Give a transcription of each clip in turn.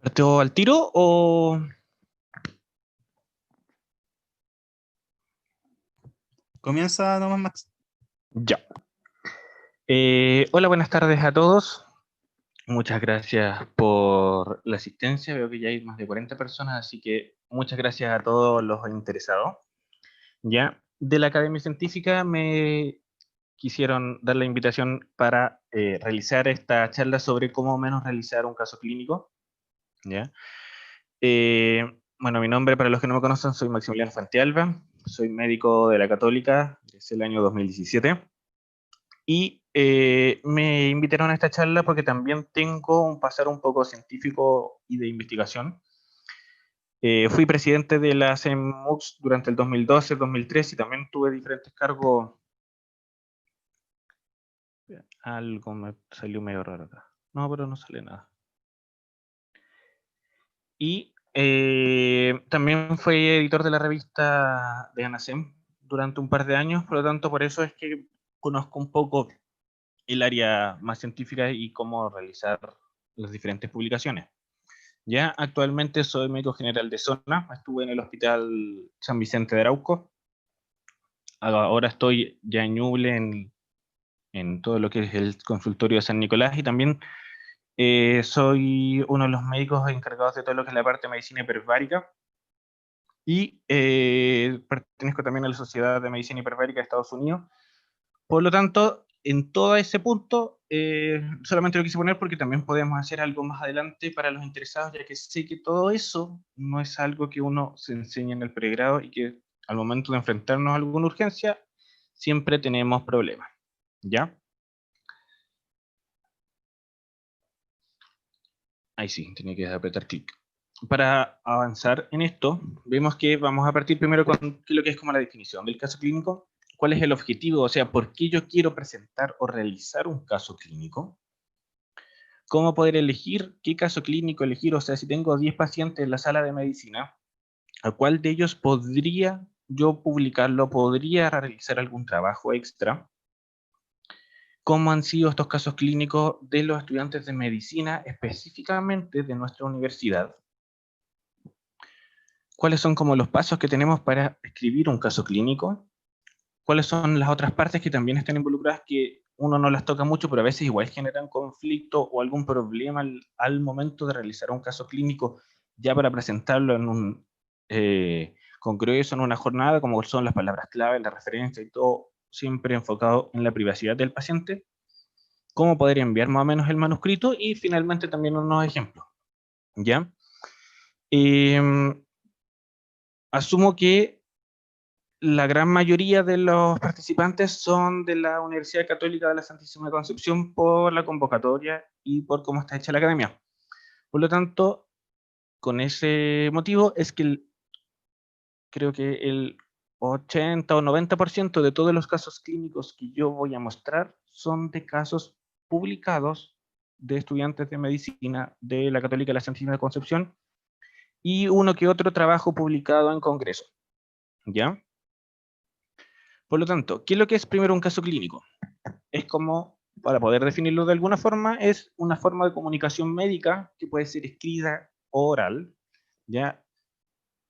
¿Partió al tiro o...? Comienza nomás, Max. Ya. Hola, buenas tardes a todos. Muchas gracias por la asistencia. Veo que ya hay más de 40 personas, así que muchas gracias a todos los interesados. Ya. De la Academia Científica me quisieron dar la invitación para realizar esta charla sobre cómo menos realizar un caso clínico. ¿Ya? Bueno, mi nombre, para los que no me conocen, soy Maximiliano Fantialba, soy médico de la Católica desde el año 2017 y me invitaron a esta charla porque también tengo un pasar un poco científico y de investigación. Fui presidente de la CEMUX durante el 2012-2013 y también tuve diferentes cargos. Algo me salió medio raro acá. No, pero no sale nada. Y también fui editor de la revista de ANACEM durante un par de años, por lo tanto, por eso es que conozco un poco el área más científica y cómo realizar las diferentes publicaciones. Ya actualmente soy médico general de zona, estuve en el Hospital San Vicente de Arauco, ahora estoy ya en Ñuble, en todo lo que es el consultorio de San Nicolás, y también soy uno de los médicos encargados de todo lo que es la parte de medicina hiperbárica, y pertenezco también a la Sociedad de Medicina Hiperbárica de Estados Unidos. Por lo tanto, en todo ese punto, solamente lo quise poner porque también podemos hacer algo más adelante para los interesados, ya que sé que todo eso no es algo que uno se enseña en el pregrado y que al momento de enfrentarnos a alguna urgencia, siempre tenemos problemas. ¿Ya? Ahí sí, tenía que apretar clic. Para avanzar en esto, vemos que vamos a partir primero con lo que es como la definición del caso clínico. ¿Cuál es el objetivo? O sea, ¿por qué yo quiero presentar o realizar un caso clínico? ¿Cómo poder elegir qué caso clínico elegir? O sea, si tengo 10 pacientes en la sala de medicina, ¿a cuál de ellos podría yo publicarlo? ¿Podría realizar algún trabajo extra? ¿Cómo han sido estos casos clínicos de los estudiantes de medicina, específicamente de nuestra universidad? ¿Cuáles son como los pasos que tenemos para escribir un caso clínico? ¿Cuáles son las otras partes que también están involucradas que uno no las toca mucho, pero a veces igual generan conflicto o algún problema al momento de realizar un caso clínico, ya para presentarlo en un congreso, en una jornada, como son las palabras clave, la referencia y todo, siempre enfocado en la privacidad del paciente? ¿Cómo poder enviar más o menos el manuscrito? Y finalmente también unos ejemplos, ¿ya? Asumo que la gran mayoría de los participantes son de la Universidad Católica de la Santísima Concepción por la convocatoria y por cómo está hecha la academia. Por lo tanto, con ese motivo es que creo que el 80 o 90% de todos los casos clínicos que yo voy a mostrar son de casos publicados de estudiantes de medicina de la Católica de la Santísima Concepción y uno que otro trabajo publicado en congreso, ¿ya? Por lo tanto, ¿qué es lo que es primero un caso clínico? Es como, para poder definirlo de alguna forma, es una forma de comunicación médica que puede ser escrita o oral, ¿ya?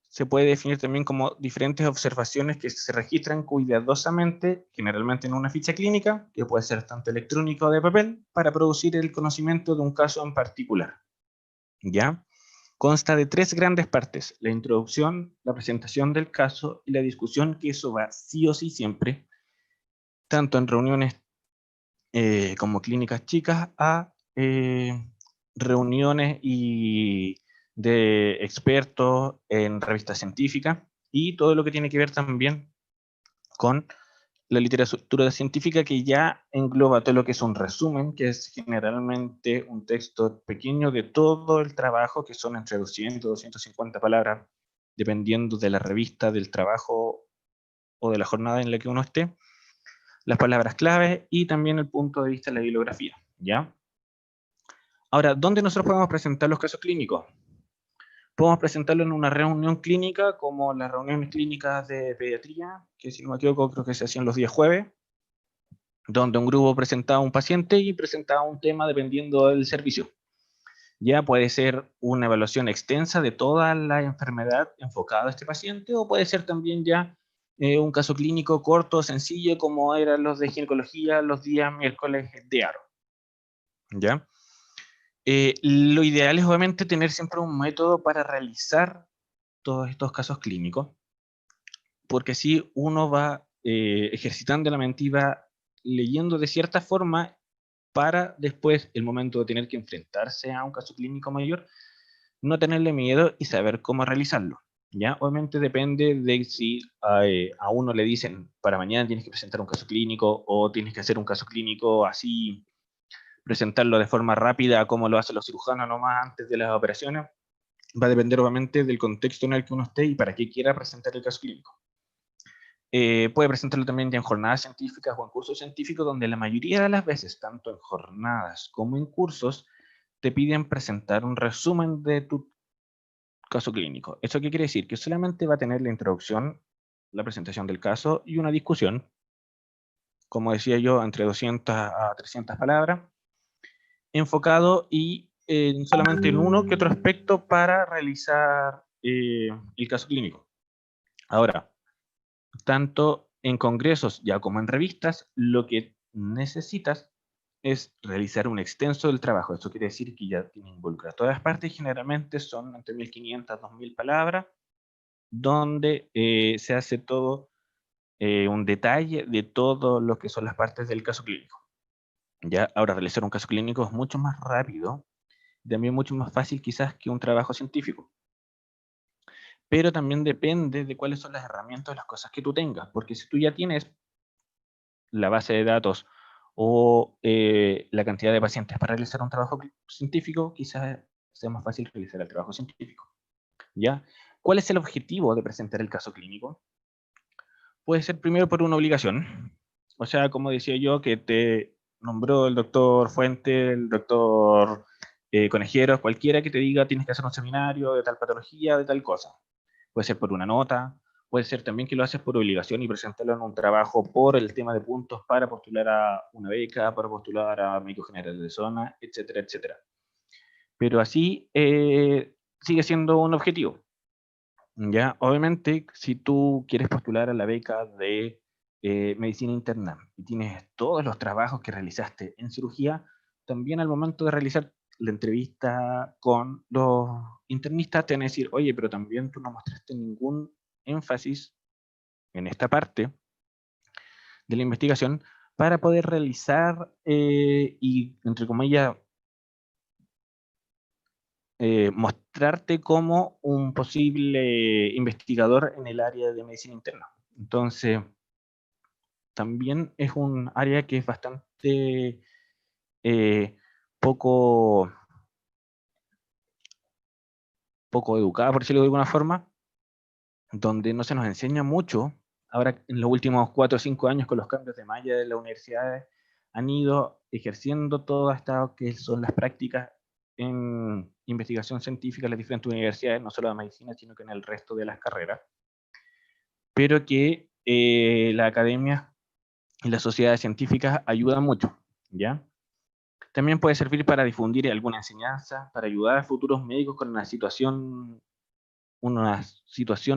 Se puede definir también como diferentes observaciones que se registran cuidadosamente, generalmente en una ficha clínica, que puede ser tanto electrónica o de papel, para producir el conocimiento de un caso en particular, ¿ya? Consta de 3 grandes partes: la introducción, la presentación del caso y la discusión, que eso va sí o sí siempre, tanto en reuniones como clínicas chicas a reuniones y de expertos en revistas científicas y todo lo que tiene que ver también con la literatura científica, que ya engloba todo lo que es un resumen, que es generalmente un texto pequeño de todo el trabajo, que son entre 200 y 250 palabras, dependiendo de la revista, del trabajo o de la jornada en la que uno esté, las palabras clave y también el punto de vista de la bibliografía, ¿ya? Ahora, ¿dónde nosotros podemos presentar los casos clínicos? Podemos presentarlo en una reunión clínica, como las reuniones clínicas de pediatría, que si no me equivoco creo que se hacían los días jueves, donde un grupo presentaba un paciente y presentaba un tema dependiendo del servicio, Ya puede ser una evaluación extensa de toda la enfermedad enfocada a este paciente, o puede ser también ya un caso clínico corto, sencillo, como eran los de ginecología los días miércoles de Aro. ¿Ya? Lo ideal es obviamente tener siempre un método para realizar todos estos casos clínicos, porque así uno va ejercitando la mente y va leyendo de cierta forma para después, el momento de tener que enfrentarse a un caso clínico mayor, no tenerle miedo y saber cómo realizarlo. ¿Ya? Obviamente depende de si a uno le dicen para mañana tienes que presentar un caso clínico o tienes que hacer un caso clínico así, presentarlo de forma rápida como lo hacen los cirujanos nomás antes de las operaciones. Va a depender obviamente del contexto en el que uno esté y para qué quiera presentar el caso clínico. Puede presentarlo también ya en jornadas científicas o en cursos científicos, donde la mayoría de las veces, tanto en jornadas como en cursos, te piden presentar un resumen de tu caso clínico. ¿Eso qué quiere decir? Que solamente va a tener la introducción, la presentación del caso y una discusión, como decía yo, entre 200 a 300 palabras, enfocado y solamente en uno que otro aspecto para realizar el caso clínico. Ahora, tanto en congresos ya como en revistas, lo que necesitas es realizar un extenso del trabajo. Eso quiere decir que ya tiene involucrar todas las partes, generalmente son entre 1500 a 2000 palabras, donde se hace todo un detalle de todo lo que son las partes del caso clínico. Ya, ahora realizar un caso clínico es mucho más rápido, también mucho más fácil quizás que un trabajo científico, pero también depende de cuáles son las herramientas, las cosas que tú tengas, porque si tú ya tienes la base de datos o la cantidad de pacientes para realizar un trabajo científico, quizás sea más fácil realizar el trabajo científico. ¿Ya? ¿Cuál es el objetivo de presentar el caso clínico? Puede ser primero por una obligación, o sea, como decía yo, que te nombró el doctor Fuente, el doctor Conejeros, cualquiera que te diga tienes que hacer un seminario de tal patología, de tal cosa. Puede ser por una nota, puede ser también que lo haces por obligación y presentarlo en un trabajo por el tema de puntos para postular a una beca, para postular a médico general de zona, etcétera, etcétera. Pero así sigue siendo un objetivo. Ya, obviamente, si tú quieres postular a la beca de medicina interna y tienes todos los trabajos que realizaste en cirugía, también al momento de realizar la entrevista con los internistas te van a decir, oye, pero también tú no mostraste ningún énfasis en esta parte de la investigación para poder realizar y, entre comillas, mostrarte como un posible investigador en el área de medicina interna. Entonces, también es un área que es bastante eh, poco, poco educada, por decirlo de alguna forma, donde no se nos enseña mucho. Ahora, en los últimos 4 o 5 años, con los cambios de malla de las universidades, han ido ejerciendo todas estas que son las prácticas en investigación científica en las diferentes universidades, no solo de medicina, sino que en el resto de las carreras, pero que la academia y las sociedades científicas ayudan mucho, ¿ya? También puede servir para difundir alguna enseñanza, para ayudar a futuros médicos con una situación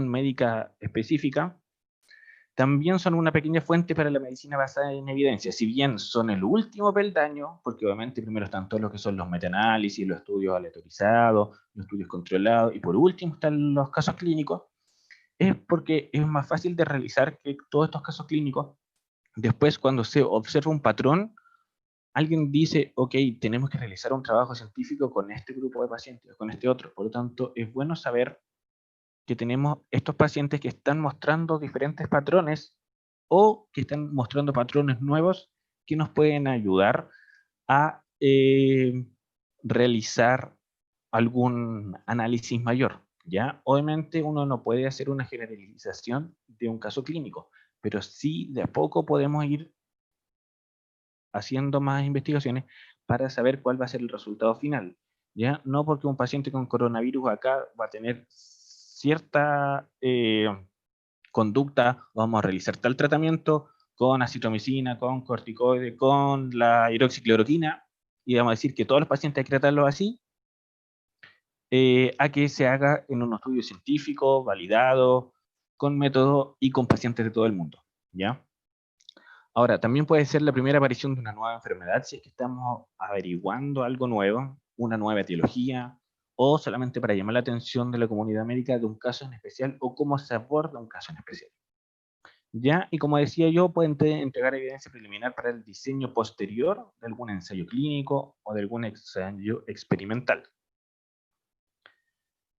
médica específica. También son una pequeña fuente para la medicina basada en evidencia, si bien son el último peldaño, porque obviamente primero están todos lo que son los metaanálisis, los estudios aleatorizados, los estudios controlados, y por último están los casos clínicos, es porque es más fácil de realizar que todos estos casos clínicos, después cuando se observa un patrón, alguien dice, ok, tenemos que realizar un trabajo científico con este grupo de pacientes, con este otro, por lo tanto, es bueno saber que tenemos estos pacientes que están mostrando diferentes patrones o que están mostrando patrones nuevos que nos pueden ayudar a realizar algún análisis mayor. ¿Ya? Obviamente uno no puede hacer una generalización de un caso clínico, pero sí de a poco podemos ir haciendo más investigaciones para saber cuál va a ser el resultado final. ¿Ya? No porque un paciente con coronavirus acá va a tener cierta conducta, vamos a realizar tal tratamiento con acitromicina, con corticoide, con la hidroxicloroquina, y vamos a decir que todos los pacientes hay que tratarlos así, a que se haga en un estudio científico, validado, con método y con pacientes de todo el mundo, ¿ya? Ahora, también puede ser la primera aparición de una nueva enfermedad si es que estamos averiguando algo nuevo, una nueva etiología, o solamente para llamar la atención de la comunidad médica de un caso en especial o cómo se aborda un caso en especial. ¿Ya? Y como decía yo, pueden entregar evidencia preliminar para el diseño posterior de algún ensayo clínico o de algún ensayo experimental.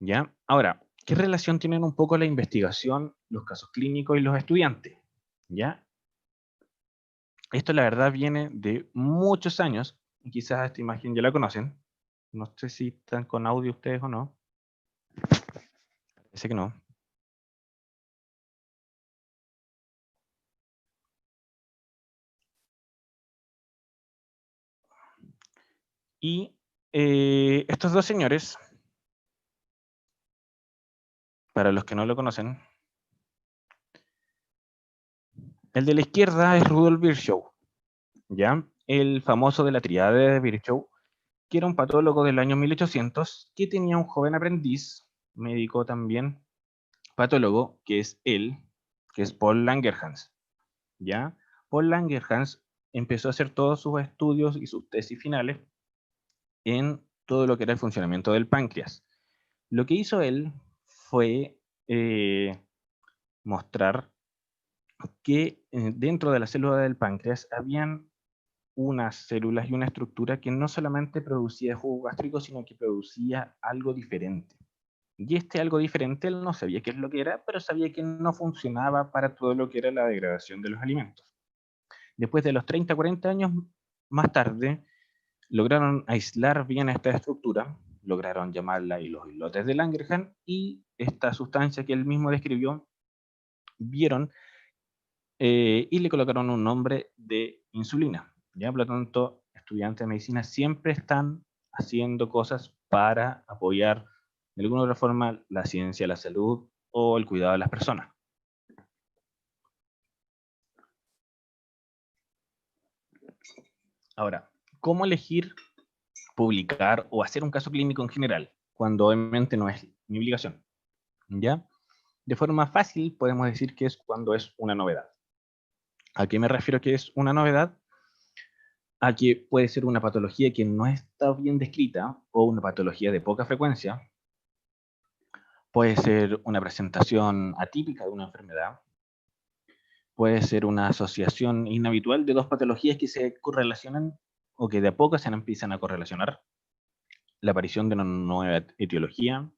¿Ya? Ahora, ¿qué relación tienen un poco la investigación, los casos clínicos y los estudiantes? ¿Ya? Esto la verdad viene de muchos años, y quizás esta imagen ya la conocen. No sé si están con audio ustedes o no. Parece que no. Y estos dos señores, para los que no lo conocen, el de la izquierda es Rudolf Virchow, ¿ya? El famoso de la triada de Virchow, que era un patólogo del año 1800, que tenía un joven aprendiz, médico también, patólogo, que es él, que es Paul Langerhans, ¿ya? Paul Langerhans empezó a hacer todos sus estudios y sus tesis finales en todo lo que era el funcionamiento del páncreas. Lo que hizo él fue mostrar que dentro de la célula del páncreas habían unas células y una estructura que no solamente producía jugo gástrico, sino que producía algo diferente. Y este algo diferente él no sabía qué es lo que era, pero sabía que no funcionaba para todo lo que era la degradación de los alimentos. Después de los 30, 40 años más tarde, lograron aislar bien esta estructura, lograron llamarla los islotes de Langerhans, y esta sustancia que él mismo describió, vieron y le colocaron un nombre de insulina. ¿Ya? Por lo tanto, estudiantes de medicina siempre están haciendo cosas para apoyar de alguna u otra forma la ciencia, la salud o el cuidado de las personas. Ahora, ¿cómo elegir publicar o hacer un caso clínico en general? Cuando obviamente no es mi obligación. ¿Ya? De forma fácil podemos decir que es cuando es una novedad. ¿A qué me refiero que es una novedad? A que puede ser una patología que no está bien descrita o una patología de poca frecuencia. Puede ser una presentación atípica de una enfermedad. Puede ser una asociación inhabitual de dos patologías que se correlacionan o que de a poco se empiezan a correlacionar. La aparición de una nueva etiología.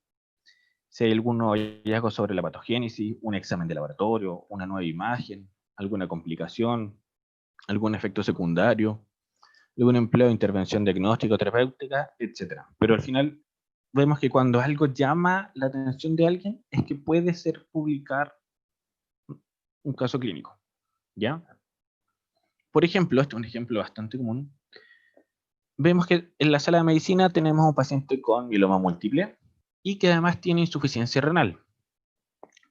Si hay algún nuevo hallazgo sobre la patogénesis, un examen de laboratorio, una nueva imagen, alguna complicación, algún efecto secundario, algún empleo de intervención diagnóstico, terapéutica, etc. Pero al final vemos que cuando algo llama la atención de alguien es que puede ser publicar un caso clínico, ¿ya? Por ejemplo, este es un ejemplo bastante común. Vemos que en la sala de medicina tenemos un paciente con mieloma múltiple y que además tiene insuficiencia renal.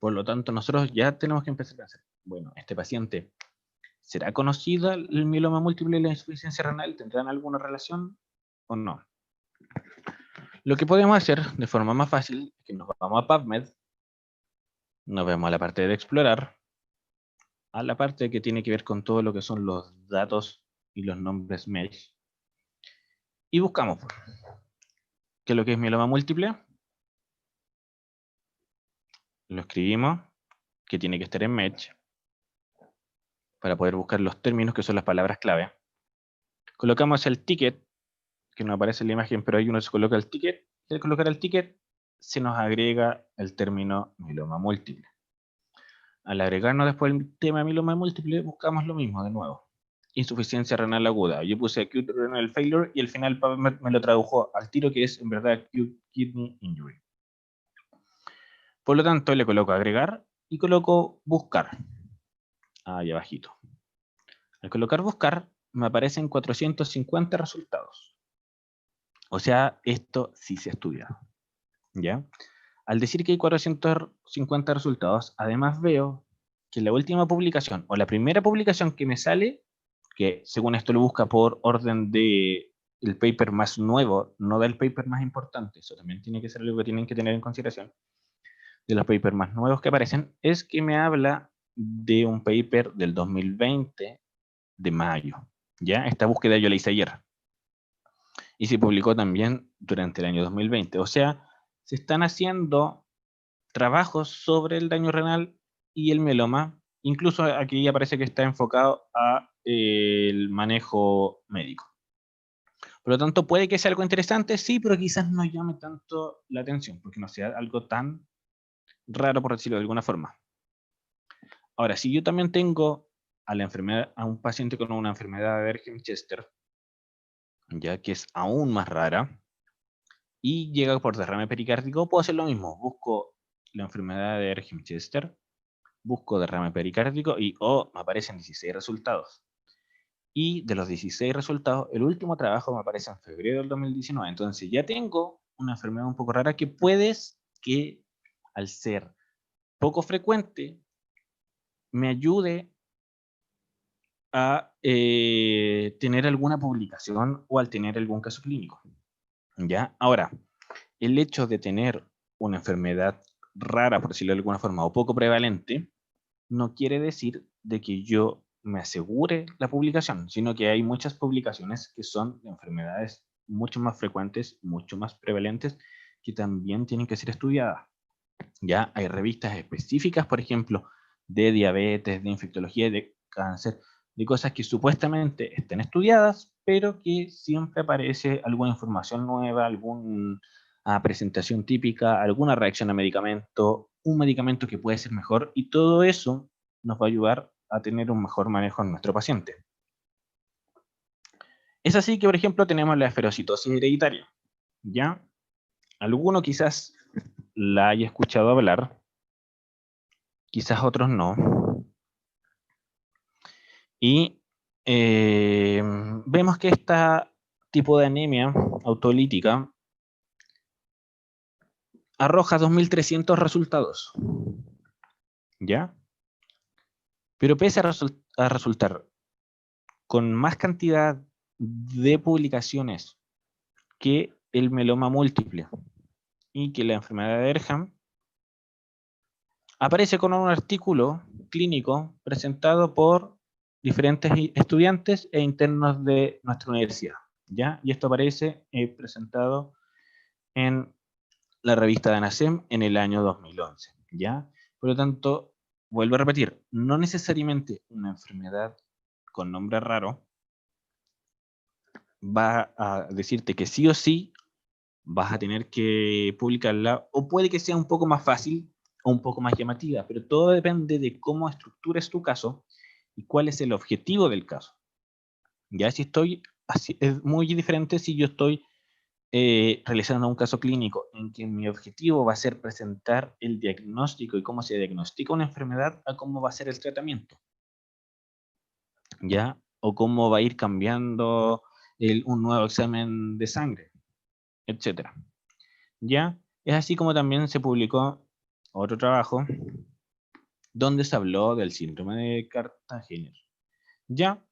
Por lo tanto, nosotros ya tenemos que empezar a pensar, bueno, este paciente, ¿será conocida el mieloma múltiple y la insuficiencia renal? ¿Tendrán alguna relación o no? Lo que podemos hacer de forma más fácil es que nos vamos a PubMed, nos vemos a la parte de explorar, a la parte que tiene que ver con todo lo que son los datos y los nombres mesh, y buscamos qué es lo que es mieloma múltiple, lo escribimos, que tiene que estar en mesh, para poder buscar los términos que son las palabras clave. Colocamos el ticket, que no aparece en la imagen, pero ahí uno se coloca el ticket, y al colocar el ticket se nos agrega el término mieloma múltiple. Al agregarnos después el tema de mieloma múltiple, buscamos lo mismo de nuevo. Insuficiencia renal aguda. Yo puse acute renal failure y al final me lo tradujo al tiro, que es en verdad acute kidney injury. Por lo tanto, le coloco agregar y coloco buscar. Ahí abajito. Al colocar buscar, me aparecen 450 resultados. O sea, esto sí se ha estudiado. ¿Ya? Al decir que hay 450 resultados, además veo que la última publicación o la primera publicación que me sale, que según esto lo busca por orden de el paper más nuevo, no del paper más importante, eso también tiene que ser algo que tienen que tener en consideración, de los papers más nuevos que aparecen, es que me habla de un paper del 2020 de mayo. ¿Ya? Esta búsqueda yo la hice ayer. Y se publicó también durante el año 2020. O sea, se están haciendo trabajos sobre el daño renal y el mieloma. Incluso aquí ya parece que está enfocado a el manejo médico. Por lo tanto, puede que sea algo interesante, sí, pero quizás no llame tanto la atención, porque no sea algo tan raro, por decirlo de alguna forma. Ahora, si yo también tengo a un paciente con una enfermedad de Bergen-Chester, ya que es aún más rara, y llega por derrame pericárdico, puedo hacer lo mismo. Busco la enfermedad de Bergen-Chester, busco derrame pericárdico y me aparecen 16 resultados. Y de los 16 resultados, el último trabajo me aparece en febrero del 2019. Entonces ya tengo una enfermedad un poco rara que al ser poco frecuente, me ayude a tener alguna publicación o al tener algún caso clínico. ¿Ya? Ahora, el hecho de tener una enfermedad rara, por decirlo de alguna forma, o poco prevalente, no quiere decir de que yo me asegure la publicación, sino que hay muchas publicaciones que son de enfermedades mucho más frecuentes, mucho más prevalentes, que también tienen que ser estudiadas. Ya hay revistas específicas, por ejemplo, de diabetes, de infectología, de cáncer, de cosas que supuestamente están estudiadas, pero que siempre aparece alguna información nueva, alguna presentación típica, alguna reacción a medicamento, un medicamento que puede ser mejor, y todo eso nos va a ayudar a tener un mejor manejo en nuestro paciente. Es así que, por ejemplo, tenemos la esferocitosis hereditaria. ¿Ya? Alguno quizás la haya escuchado hablar, quizás otros no. Y vemos que este tipo de anemia autolítica arroja 2.300 resultados. ¿Ya? Pero pese a resultar con más cantidad de publicaciones que el mieloma múltiple y que la enfermedad de Erham, aparece con un artículo clínico presentado por diferentes estudiantes e internos de nuestra universidad. ¿Ya? Y esto aparece presentado en la revista de ANASEM en el año 2011. ¿Ya? Por lo tanto, vuelvo a repetir, no necesariamente una enfermedad con nombre raro va a decirte que sí o sí vas a tener que publicarla, o puede que sea un poco más fácil o un poco más llamativa, pero todo depende de cómo estructures tu caso y cuál es el objetivo del caso. Ya si estoy así, es muy diferente si yo estoy realizando un caso clínico en que mi objetivo va a ser presentar el diagnóstico y cómo se diagnostica una enfermedad a cómo va a ser el tratamiento, ¿ya? O cómo va a ir cambiando un nuevo examen de sangre, etcétera. ¿Ya? Es así como también se publicó otro trabajo donde se habló del síndrome de Cartagener. Ya,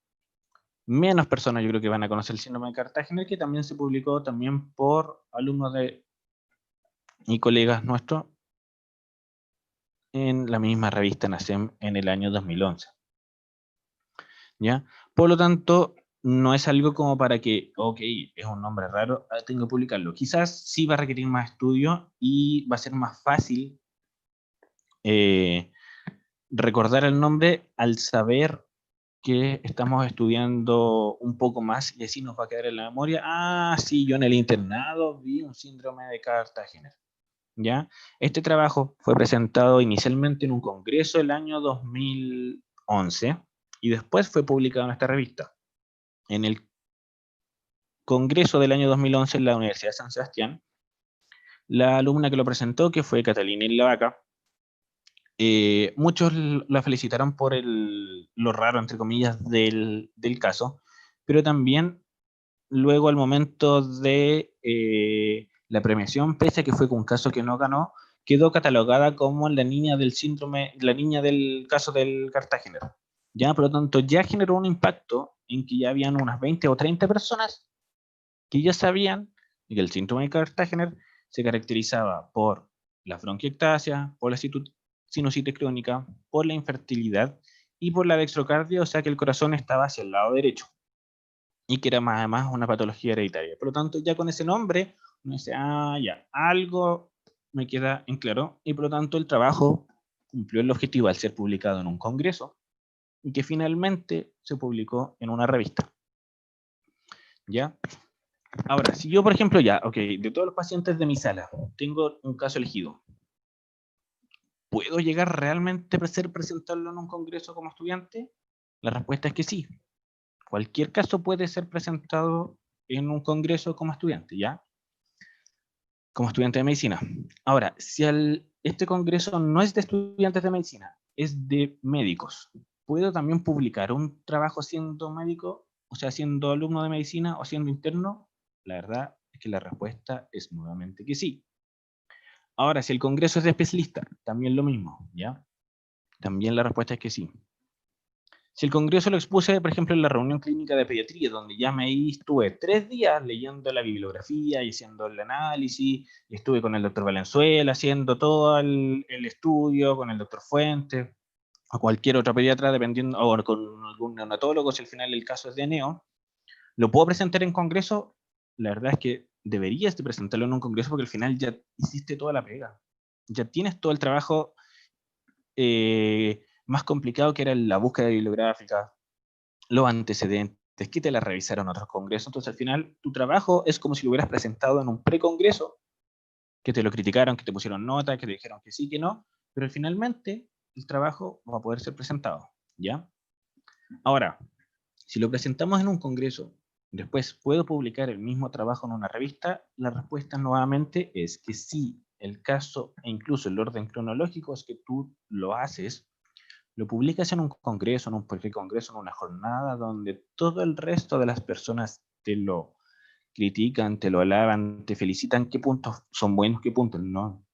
menos personas yo creo que van a conocer el síndrome de Cartagener, que también se publicó también por alumnos y colegas nuestros en la misma revista NACEM en el año 2011. ¿Ya? Por lo tanto, no es algo como para que, ok, es un nombre raro, tengo que publicarlo. Quizás sí va a requerir más estudio y va a ser más fácil recordar el nombre al saber que estamos estudiando un poco más y así nos va a quedar en la memoria. Ah, sí, yo en el internado vi un síndrome de Cartagener. ¿Ya? Este trabajo fue presentado inicialmente en un congreso el año 2011 y después fue publicado en esta revista. En el congreso del año 2011 en la Universidad de San Sebastián, la alumna que lo presentó, que fue Catalina Lavaca, muchos la felicitaron por lo raro, entre comillas, del caso, pero también luego al momento de la premiación, pese a que fue un caso que no ganó, quedó catalogada como la niña del síndrome, la niña del caso del Cartagener. Ya, por lo tanto, ya generó un impacto en que ya habían unas 20 o 30 personas que ya sabían que el síndrome de Cartagener se caracterizaba por la bronquiectasia, por la sinusitis crónica, por la infertilidad y por la dextrocardia, o sea que el corazón estaba hacia el lado derecho y que era además una patología hereditaria. Por lo tanto, ya con ese nombre, uno dice, ya, algo me queda en claro, y por lo tanto el trabajo cumplió el objetivo al ser publicado en un congreso y que finalmente se publicó en una revista. ¿Ya? Ahora, si yo, por ejemplo, de todos los pacientes de mi sala, tengo un caso elegido, ¿puedo llegar realmente a presentarlo en un congreso como estudiante? La respuesta es que sí. Cualquier caso puede ser presentado en un congreso como estudiante, ¿ya? Como estudiante de medicina. Ahora, si este congreso no es de estudiantes de medicina, es de médicos, ¿puedo también publicar un trabajo siendo médico, o sea, siendo alumno de medicina o siendo interno? La verdad es que la respuesta es nuevamente que sí. Ahora, si el congreso es de especialistas, también lo mismo, ¿ya? También la respuesta es que sí. Si el congreso lo expuse, por ejemplo, en la reunión clínica de pediatría, donde ya estuve 3 días leyendo la bibliografía y haciendo el análisis, y estuve con el doctor Valenzuela haciendo todo el estudio, con el doctor Fuentes, o cualquier otro pediatra, dependiendo, o con algún neonatólogo, si al final el caso es de neo, ¿lo puedo presentar en congreso? La verdad es que deberías de presentarlo en un congreso porque al final ya hiciste toda la pega. Ya tienes todo el trabajo más complicado, que era la búsqueda bibliográfica, los antecedentes, que te la revisaron otros congresos. Entonces al final tu trabajo es como si lo hubieras presentado en un precongreso, que te lo criticaron, que te pusieron nota, que te dijeron que sí, que no, pero finalmente el trabajo va a poder ser presentado, ¿ya? Ahora, si lo presentamos en un congreso, después puedo publicar el mismo trabajo en una revista, la respuesta nuevamente es que sí. El caso e incluso el orden cronológico es que tú lo haces, lo publicas en un congreso, en un congreso, en una jornada donde todo el resto de las personas te lo critican, te lo alaban, te felicitan, qué puntos son buenos, qué puntos no.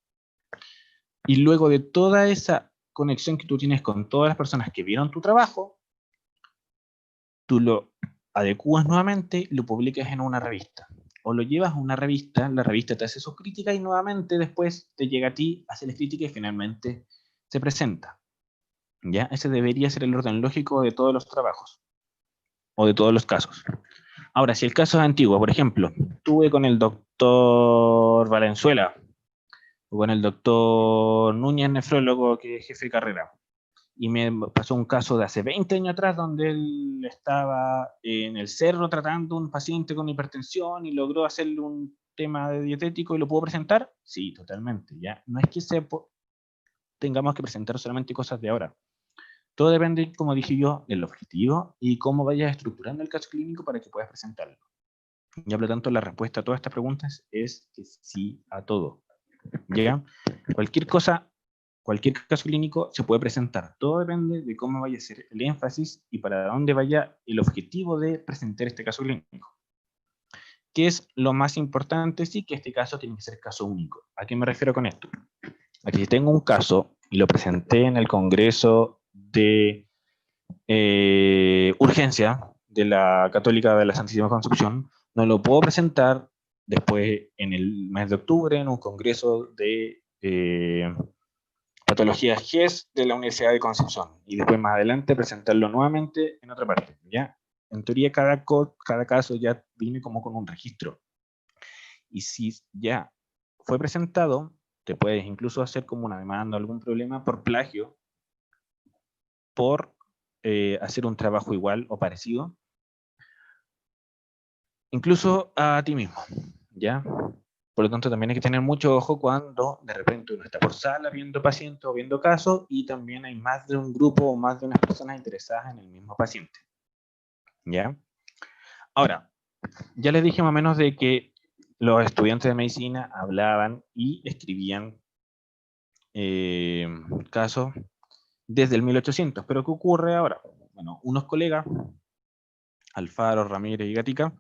Y luego de toda esa conexión que tú tienes con todas las personas que vieron tu trabajo, tú lo adecuas nuevamente y lo publicas en una revista. O lo llevas a una revista, la revista te hace sus críticas y nuevamente después te llega a ti, hace las críticas y finalmente se presenta. ¿Ya? Ese debería ser el orden lógico de todos los trabajos o de todos los casos. Ahora, si el caso es antiguo, por ejemplo, estuve con el doctor Valenzuela o con el doctor Núñez, nefrólogo, que es jefe de carrera, y me pasó un caso de hace 20 años atrás donde él estaba en el cerro tratando a un paciente con hipertensión y logró hacerle un tema de dietético y lo pudo presentar. Sí, totalmente. ¿Ya? No es que tengamos que presentar solamente cosas de ahora. Todo depende, como dije yo, del objetivo y cómo vayas estructurando el caso clínico para que puedas presentarlo. Ya, por lo tanto, la respuesta a todas estas preguntas es que sí a todo. ¿Ya? Cualquier cosa, cualquier caso clínico se puede presentar. Todo depende de cómo vaya a ser el énfasis y para dónde vaya el objetivo de presentar este caso clínico. ¿Qué es lo más importante? Sí, que este caso tiene que ser caso único. ¿A qué me refiero con esto? A que si tengo un caso y lo presenté en el Congreso de urgencia de la Católica de la Santísima Concepción, no lo puedo presentar después en el mes de octubre en un congreso de patología GES de la Universidad de Concepción y después más adelante presentarlo nuevamente en otra parte, ¿ya? En teoría cada caso ya viene como con un registro y si ya fue presentado, te puedes incluso hacer como una demanda o algún problema por plagio, por hacer un trabajo igual o parecido, incluso a ti mismo, ¿ya? Por lo tanto, también hay que tener mucho ojo cuando de repente uno está por sala viendo pacientes o viendo casos y también hay más de un grupo o más de unas personas interesadas en el mismo paciente, ¿ya? Ahora, ya les dije más o menos de que los estudiantes de medicina hablaban y escribían casos desde el 1800, pero ¿qué ocurre ahora? Bueno, unos colegas, Alfaro, Ramírez y Gatica,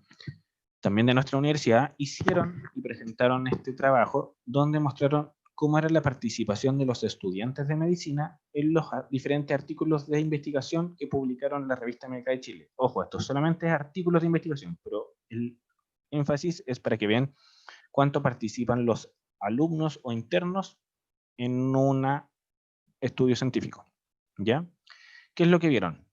también de nuestra universidad, hicieron y presentaron este trabajo donde mostraron cómo era la participación de los estudiantes de medicina en los diferentes artículos de investigación que publicaron en la revista Médica de Chile. Ojo, esto solamente es artículos de investigación, pero énfasis es para que vean cuánto participan los alumnos o internos en un estudio científico, ¿ya? ¿Qué es lo que vieron?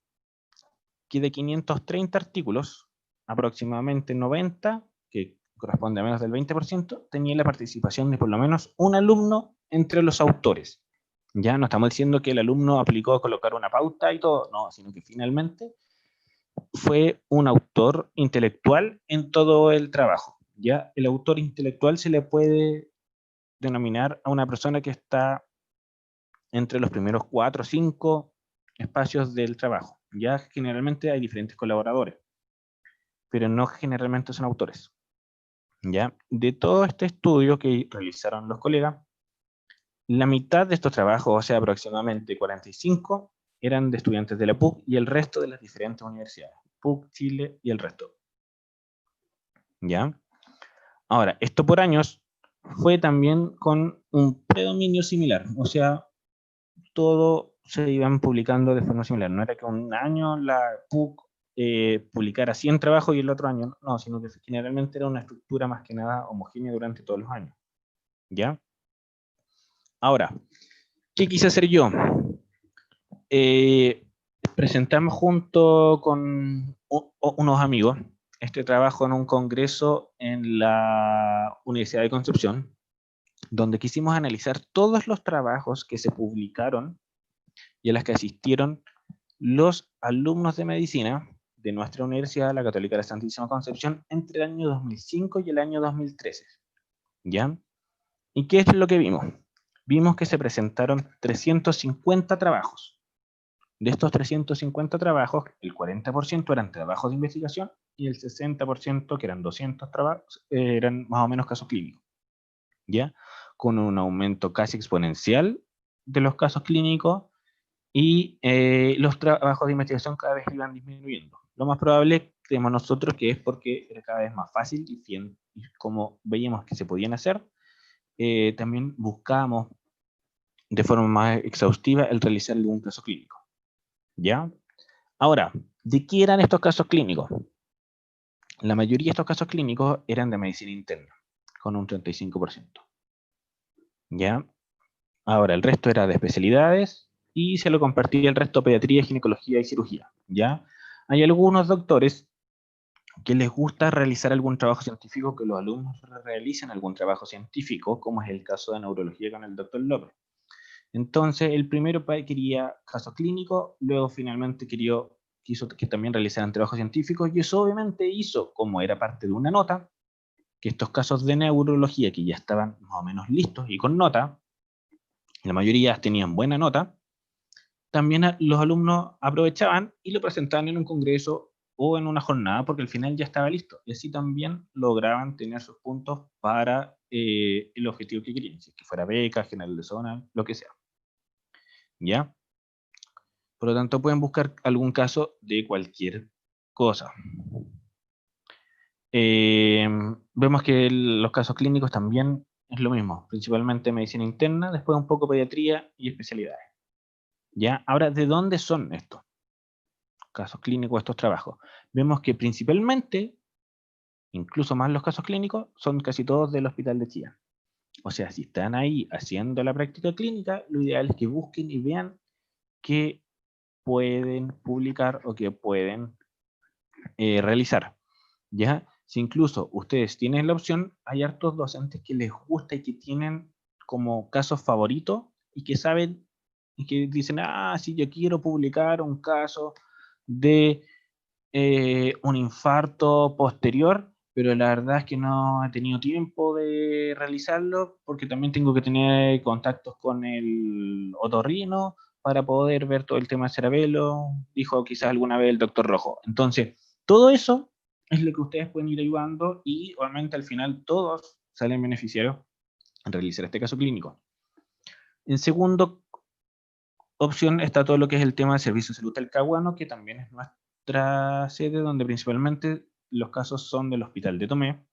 Que de 530 artículos, aproximadamente 90, que corresponde a menos del 20%, tenía la participación de por lo menos un alumno entre los autores. Ya no estamos diciendo que el alumno aplicó a colocar una pauta y todo, no, sino que finalmente fue un autor intelectual en todo el trabajo. Ya el autor intelectual se le puede denominar a una persona que está entre los primeros 4 o 5 espacios del trabajo. Ya generalmente hay diferentes colaboradores, pero no generalmente son autores. ¿Ya? De todo este estudio que realizaron los colegas, la mitad de estos trabajos, o sea, aproximadamente 45, eran de estudiantes de la PUC y el resto de las diferentes universidades. PUC, Chile y el resto. ¿Ya? Ahora, esto por años fue también con un predominio similar, o sea, todo se iban publicando de forma similar. No era que un año la PUC publicara 100 trabajos y el otro año no, sino que generalmente era una estructura más que nada homogénea durante todos los años. ¿Ya? Ahora, ¿qué quise hacer yo? Presentamos junto con unos amigos este trabajo en un congreso en la Universidad de Concepción, donde quisimos analizar todos los trabajos que se publicaron y a las que asistieron los alumnos de medicina de nuestra universidad, la Católica de la Santísima Concepción, entre el año 2005 y el año 2013. ¿Ya? ¿Y qué es lo que vimos? Vimos que se presentaron 350 trabajos. De estos 350 trabajos, el 40% eran trabajos de investigación y el 60%, que eran 200 trabajos, eran más o menos casos clínicos. ¿Ya? Con un aumento casi exponencial de los casos clínicos y los trabajos de investigación cada vez iban disminuyendo. Lo más probable, creemos nosotros, que es porque era cada vez más fácil y como veíamos que se podían hacer, también buscábamos de forma más exhaustiva el realizar algún caso clínico. ¿Ya? Ahora, ¿de qué eran estos casos clínicos? La mayoría de estos casos clínicos eran de medicina interna, con un 35%. ¿Ya? Ahora, el resto era de especialidades y se lo compartía el resto pediatría, ginecología y cirugía. ¿Ya? Hay algunos doctores que les gusta realizar algún trabajo científico, que los alumnos realicen algún trabajo científico, como es el caso de neurología con el doctor López. Entonces, el primero quería caso clínico, luego finalmente quiso que también realizaran trabajos científicos, y eso obviamente hizo, como era parte de una nota, que estos casos de neurología que ya estaban más o menos listos y con nota, la mayoría tenían buena nota, también los alumnos aprovechaban y lo presentaban en un congreso o en una jornada, porque al final ya estaba listo, y así también lograban tener sus puntos para el objetivo que querían, si es que fuera beca, general de zona, lo que sea. ¿Ya? Por lo tanto, pueden buscar algún caso de cualquier cosa. Vemos que los casos clínicos también es lo mismo, principalmente medicina interna, después un poco pediatría y especialidades. ¿Ya? Ahora, ¿de dónde son estos casos clínicos, estos trabajos? Vemos que principalmente, incluso más los casos clínicos, son casi todos del Hospital de Chillán. O sea, si están ahí haciendo la práctica clínica, lo ideal es que busquen y vean qué pueden publicar o qué pueden realizar. ¿Ya? Si incluso ustedes tienen la opción, hay hartos docentes que les gusta y que tienen como casos favoritos y que saben y que dicen, sí, yo quiero publicar un caso de un infarto posterior, pero la verdad es que no he tenido tiempo de realizarlo porque también tengo que tener contactos con el otorrino para poder ver todo el tema de cerebelo, dijo quizás alguna vez el doctor Rojo. Entonces, todo eso es lo que ustedes pueden ir ayudando y obviamente al final todos salen beneficiarios en realizar este caso clínico. En segundo opción está todo lo que es el tema de servicio de salud talcahuano, que también es nuestra sede, donde principalmente los casos son del Hospital de Tomé.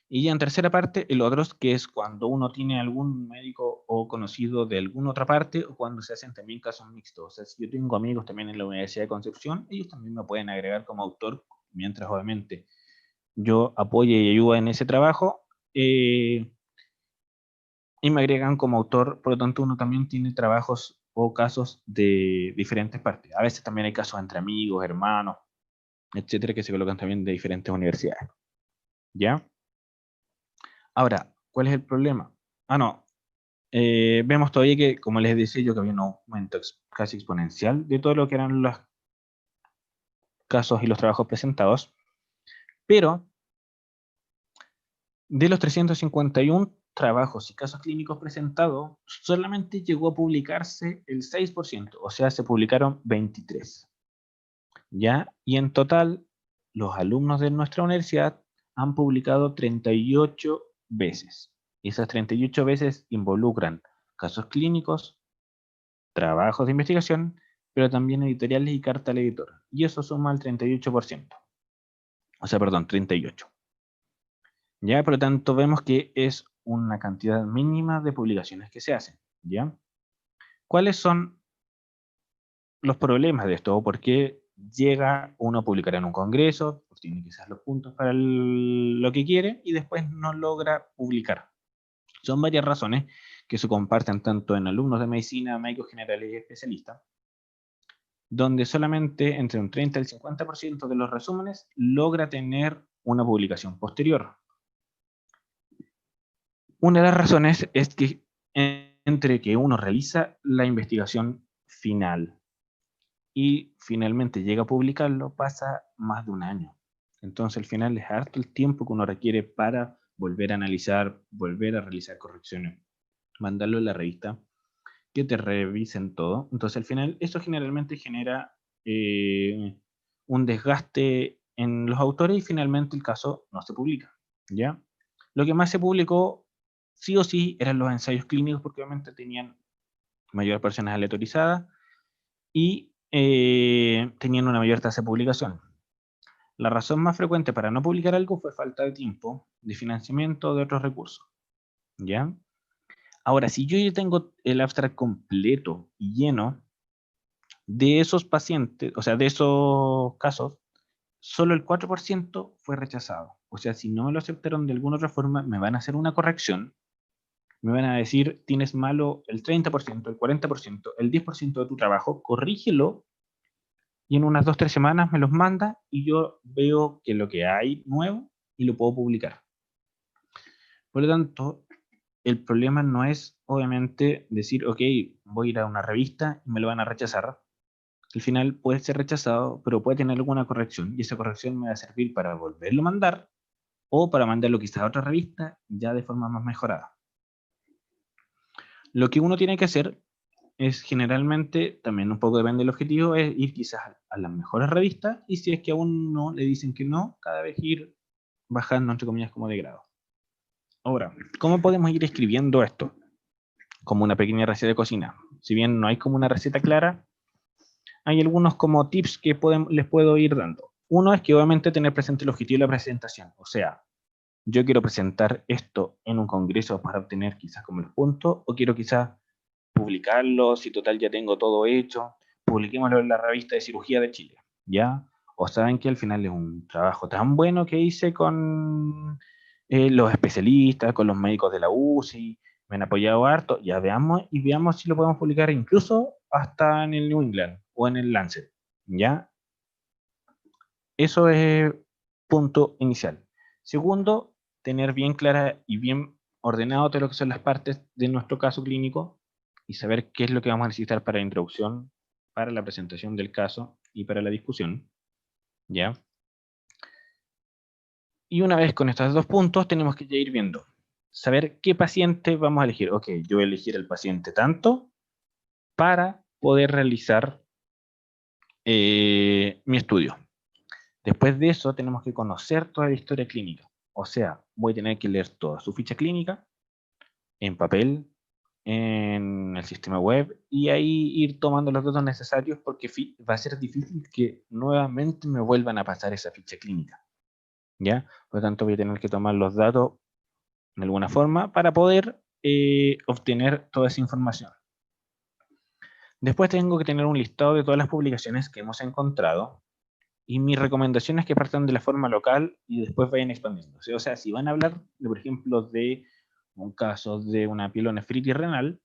Y ya en tercera parte, el otro, que es cuando uno tiene algún médico o conocido de alguna otra parte, o cuando se hacen también casos mixtos. O sea, si yo tengo amigos también en la Universidad de Concepción, ellos también me pueden agregar como autor, mientras obviamente yo apoyo y ayudo en ese trabajo, y me agregan como autor. Por lo tanto, uno también tiene trabajos o casos de diferentes partes. A veces también hay casos entre amigos, hermanos, etcétera, que se colocan también de diferentes universidades. ¿Ya? Ahora, ¿cuál es el problema? Ah, no. Vemos todavía que, como les decía yo, que había un aumento casi exponencial de todo lo que eran los casos y los trabajos presentados, pero de los 351 trabajos y casos clínicos presentados, solamente llegó a publicarse el 6%, o sea, se publicaron 23. ¿Ya? Y en total, los alumnos de nuestra universidad han publicado 38 veces. Esas 38 veces involucran casos clínicos, trabajos de investigación, pero también editoriales y carta al editor. Y eso suma el 38%. O sea, perdón, 38. ¿Ya? Por lo tanto, vemos que es una cantidad mínima de publicaciones que se hacen. ¿Ya? ¿Cuáles son los problemas de esto? ¿Por qué llega uno a publicar en un congreso? Pues tiene quizás los puntos para lo que quiere y después no logra publicar. Son varias razones que se comparten tanto en alumnos de medicina, médicos generales y especialistas, donde solamente entre un 30 y el 50% de los resúmenes logra tener una publicación posterior. Una de las razones es que entre que uno realiza la investigación final y finalmente llega a publicarlo, pasa más de un año. Entonces al final es harto el tiempo que uno requiere para volver a analizar, volver a realizar correcciones, mandarlo a la revista, que te revisen todo. Entonces al final eso generalmente genera un desgaste en los autores y finalmente el caso no se publica. ¿Ya? Lo que más se publicó sí o sí eran los ensayos clínicos porque obviamente tenían mayor personas aleatorizadas y tenían una mayor tasa de publicación. La razón más frecuente para no publicar algo fue falta de tiempo, de financiamiento o de otros recursos. ¿Ya? Ahora, si yo ya tengo el abstract completo y lleno, de esos pacientes, o sea, de esos casos, solo el 4% fue rechazado. O sea, si no me lo aceptaron de alguna otra forma, me van a hacer una corrección, me van a decir, tienes malo el 30%, el 40%, el 10% de tu trabajo, corrígelo y en unas 2 o 3 semanas me los manda y yo veo que lo que hay nuevo y lo puedo publicar. Por lo tanto, el problema no es obviamente decir, ok, voy a ir a una revista y me lo van a rechazar. Al final puede ser rechazado, pero puede tener alguna corrección y esa corrección me va a servir para volverlo a mandar o para mandarlo quizás a otra revista ya de forma más mejorada. Lo que uno tiene que hacer es generalmente, también un poco depende del objetivo, es ir quizás a las mejores revistas y si es que a uno le dicen que no, cada vez ir bajando entre comillas como de grado. Ahora, ¿cómo podemos ir escribiendo esto? Como una pequeña receta de cocina. Si bien no hay como una receta clara, hay algunos como tips que les puedo ir dando. Uno es que obviamente tener presente el objetivo de la presentación. O sea, yo quiero presentar esto en un congreso para obtener quizás como los puntos, o quiero quizás publicarlo, si total ya tengo todo hecho, publiquémoslo en la revista de cirugía de Chile, ¿ya? O saben que al final es un trabajo tan bueno que hice con los especialistas, con los médicos de la UCI, me han apoyado harto, ya veamos y veamos si lo podemos publicar incluso hasta en el New England o en el Lancet, ¿ya? Eso es punto inicial. Segundo, tener bien clara y bien ordenado todo lo que son las partes de nuestro caso clínico y saber qué es lo que vamos a necesitar para la introducción, para la presentación del caso y para la discusión, ¿ya? Y una vez con estos 2 puntos, tenemos que ya ir viendo, saber qué paciente vamos a elegir. Ok, yo voy a elegir el paciente tanto para poder realizar mi estudio. Después de eso, tenemos que conocer toda la historia clínica. O sea, voy a tener que leer toda su ficha clínica en papel, en el sistema web, y ahí ir tomando los datos necesarios porque va a ser difícil que nuevamente me vuelvan a pasar esa ficha clínica. ¿Ya? Por lo tanto, voy a tener que tomar los datos de alguna forma para poder obtener toda esa información. Después tengo que tener un listado de todas las publicaciones que hemos encontrado Y mi recomendación es que partan de la forma local y después vayan expandiéndose. O sea, si van a hablar, por ejemplo, de un caso de una pielonefritis renal,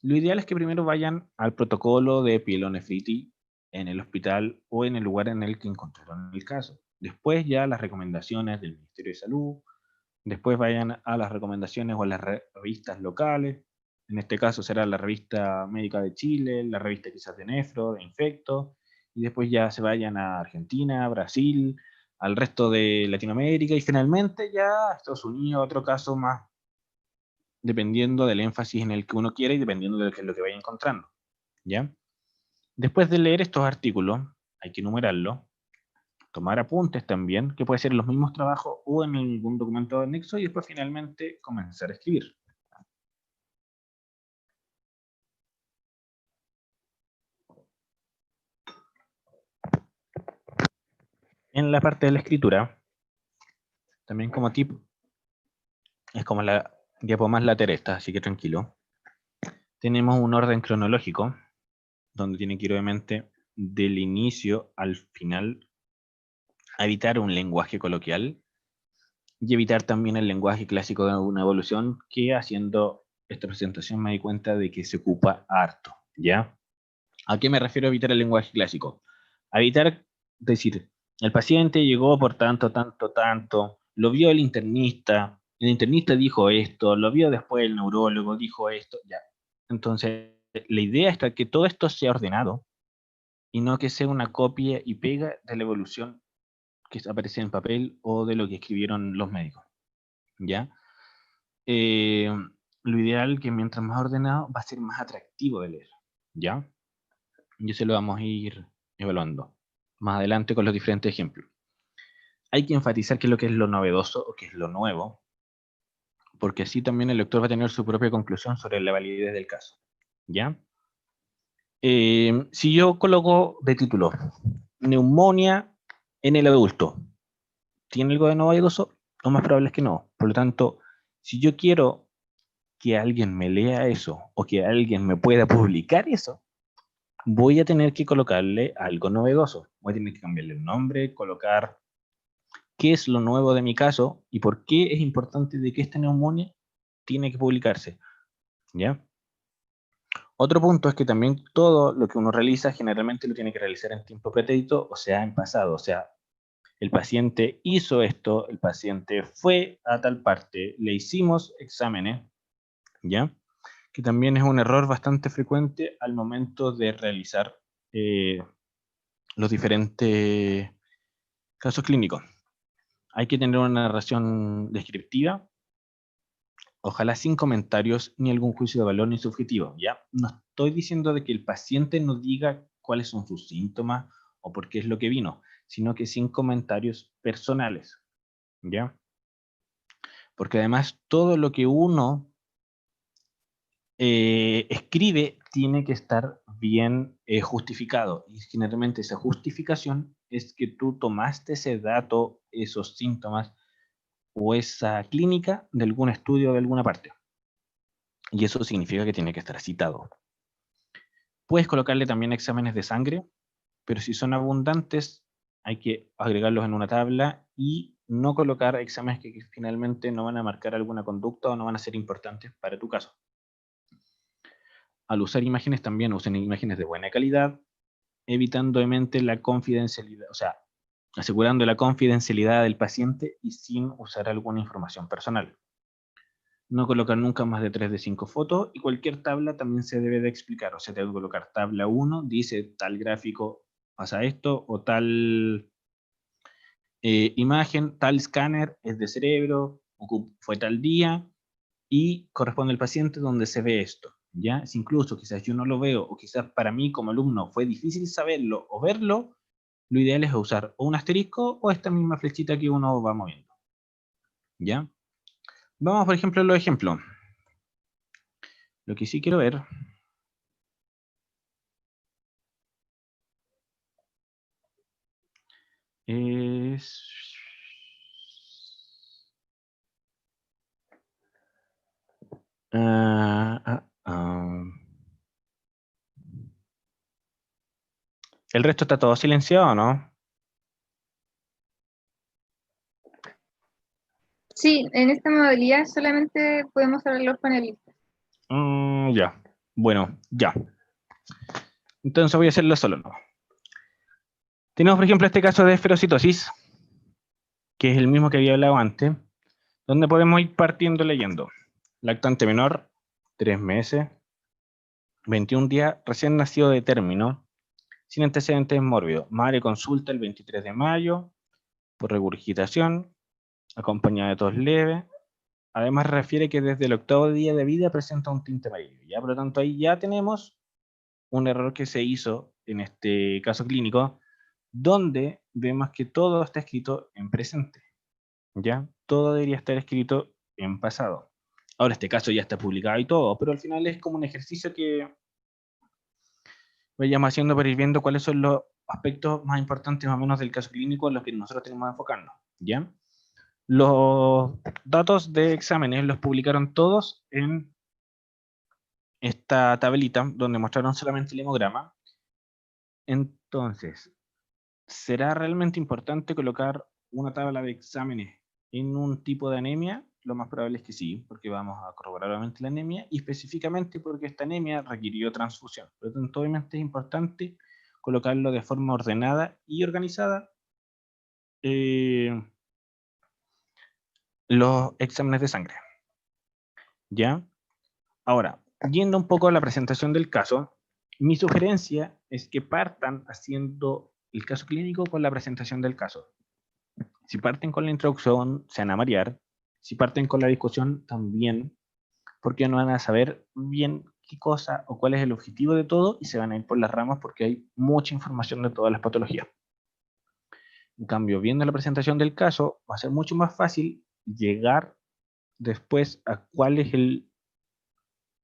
lo ideal es que primero vayan al protocolo de pielonefritis en el hospital o en el lugar en el que encontraron el caso. Después ya las recomendaciones del Ministerio de Salud, después vayan a las recomendaciones o a las revistas locales. En este caso será la revista Médica de Chile, la revista quizás de Nefro, de Infecto, y después ya se vayan a Argentina, Brasil, al resto de Latinoamérica y finalmente ya a Estados Unidos, otro caso más, dependiendo del énfasis en el que uno quiera y dependiendo de lo que vaya encontrando. ¿Ya? Después de leer estos artículos, hay que enumerarlos, tomar apuntes también, que puede ser en los mismos trabajos o en algún documento de anexo, y después finalmente comenzar a escribir. En la parte de la escritura, también como tip, es como la diapo más lateral esta, así que tranquilo. Tenemos un orden cronológico, donde tiene que ir obviamente del inicio al final, a evitar un lenguaje coloquial y evitar también el lenguaje clásico de una evolución, que haciendo esta presentación me di cuenta de que se ocupa harto, ¿ya? ¿A qué me refiero a evitar el lenguaje clásico? A evitar decir, el paciente llegó por tanto, tanto, tanto, lo vio el internista dijo esto, lo vio después el neurólogo, dijo esto, ya. Entonces, la idea es que todo esto sea ordenado y no que sea una copia y pega de la evolución que aparece en papel o de lo que escribieron los médicos, ¿ya? Eh, lo ideal que mientras más ordenado va a ser más atractivo de leer, ¿ya? Y eso lo vamos a ir evaluando más adelante con los diferentes ejemplos. Hay que enfatizar qué es lo que es lo novedoso o qué es lo nuevo, porque así también el lector va a tener su propia conclusión sobre la validez del caso, ¿ya? Si yo coloco de título neumonía en el adulto, ¿tiene algo de novedoso? Lo más probable es que no. Por lo tanto, si yo quiero que alguien me lea eso o que alguien me pueda publicar eso, voy a tener que colocarle algo novedoso. Voy a tener que cambiarle el nombre, colocar qué es lo nuevo de mi caso y por qué es importante de que esta neumonía tiene que publicarse, ¿ya? Otro punto es que también todo lo que uno realiza generalmente lo tiene que realizar en tiempo pretérito, o sea, en pasado. O sea, el paciente hizo esto, el paciente fue a tal parte, le hicimos exámenes, ¿ya? Que también es un error bastante frecuente al momento de realizar los diferentes casos clínicos. Hay que tener una narración descriptiva, ojalá sin comentarios ni algún juicio de valor ni subjetivo, ¿ya? No estoy diciendo de que el paciente nos diga cuáles son sus síntomas o por qué es lo que vino, sino que sin comentarios personales, ¿ya? Porque además todo lo que uno escribe tiene que estar bien justificado, y generalmente esa justificación es que tú tomaste ese dato, esos síntomas o esa clínica de algún estudio de alguna parte. Y eso significa que tiene que estar citado. Puedes colocarle también exámenes de sangre, pero si son abundantes, hay que agregarlos en una tabla y no colocar exámenes que finalmente no van a marcar alguna conducta o no van a ser importantes para tu caso. Al usar imágenes también usen imágenes de buena calidad, evitando de mente la confidencialidad, o sea, asegurando la confidencialidad del paciente y sin usar alguna información personal. No colocar nunca más de 3 de 5 fotos, y cualquier tabla también se debe de explicar. O sea, tengo que colocar tabla 1, dice tal gráfico pasa esto, o tal imagen, tal escáner es de cerebro, fue tal día, y corresponde al paciente donde se ve esto. ¿Ya? Si incluso quizás yo no lo veo, o quizás para mí como alumno fue difícil saberlo o verlo, lo ideal es usar o un asterisco o esta misma flechita que uno va moviendo. ¿Ya? Vamos, por ejemplo, a los ejemplos. Lo que sí quiero ver es... El resto está todo silenciado, ¿no? en esta modalidad solamente podemos hablar los panelistas. Ya. Bueno, ya. Entonces voy a hacerlo solo, ¿no? Tenemos, por ejemplo, este caso de esferocitosis, que es el mismo que había hablado antes, donde podemos ir partiendo leyendo. Lactante menor, 3 meses, 21 días, recién nacido de término, sin antecedentes mórbidos. Madre consulta el 23 de mayo, por regurgitación, acompañada de tos leve. Además refiere que desde el 8º día de vida presenta un tinte amarillo. ¿Ya? Por lo tanto, ahí ya tenemos un error que se hizo en este caso clínico, donde vemos que todo está escrito en presente. ¿Ya? Todo debería estar escrito en pasado. Ahora este caso ya está publicado y todo, pero al final es como un ejercicio que vayamos haciendo para ir viendo cuáles son los aspectos más importantes más o menos del caso clínico en los que nosotros tenemos que enfocarnos. ¿Ya? Los datos de exámenes los publicaron todos en esta tablita donde mostraron solamente el hemograma. Entonces, ¿será realmente importante colocar una tabla de exámenes en un tipo de anemia? Lo más probable es que sí, porque vamos a corroborar obviamente la anemia y específicamente porque esta anemia requirió transfusión. Por lo tanto, obviamente es importante colocarlo de forma ordenada y organizada los exámenes de sangre. ¿Ya? Ahora, yendo un poco a la presentación del caso, mi sugerencia es que partan haciendo el caso clínico con la presentación del caso. Si parten con la introducción, se van a marear. Si parten con la discusión, también, porque no van a saber bien qué cosa o cuál es el objetivo de todo y se van a ir por las ramas porque hay mucha información de todas las patologías. En cambio, viendo la presentación del caso, va a ser mucho más fácil llegar después a cuál es el,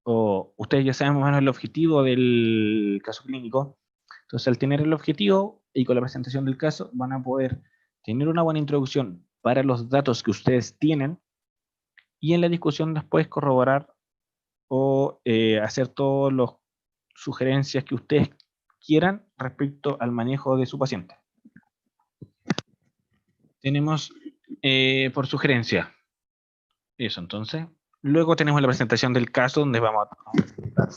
o ustedes ya saben más o menos el objetivo del caso clínico. Entonces, al tener el objetivo y con la presentación del caso, van a poder tener una buena introducción para los datos que ustedes tienen y en la discusión después corroborar o hacer todas las sugerencias que ustedes quieran respecto al manejo de su paciente. Tenemos por sugerencia eso, entonces. Luego tenemos la presentación del caso donde vamos a presentar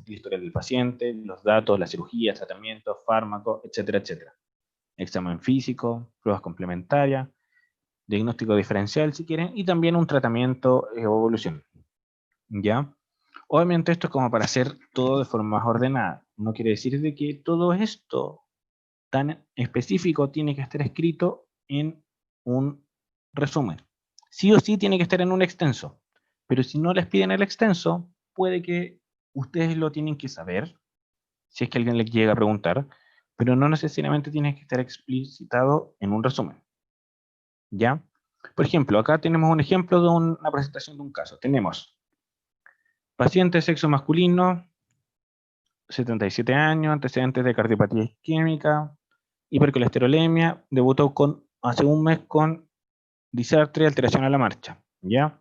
la historia del paciente, los datos, la cirugía, tratamiento, fármaco, etcétera, etcétera. Examen físico, pruebas complementarias, diagnóstico diferencial si quieren, y también un tratamiento o evolución. ¿Ya? Obviamente esto es como para hacer todo de forma más ordenada. No quiere decir de que todo esto tan específico tiene que estar escrito en un resumen. Sí o sí tiene que estar en un extenso. Pero si no les piden el extenso, puede que ustedes lo tienen que saber, si es que alguien les llega a preguntar, pero no necesariamente tiene que estar explicitado en un resumen. ¿Ya? Por ejemplo, acá tenemos un ejemplo de una presentación de un caso. Tenemos paciente sexo masculino, 77 años, antecedentes de cardiopatía isquémica, hipercolesterolemia, debutó hace un mes con disartria, alteración a la marcha. ¿Ya?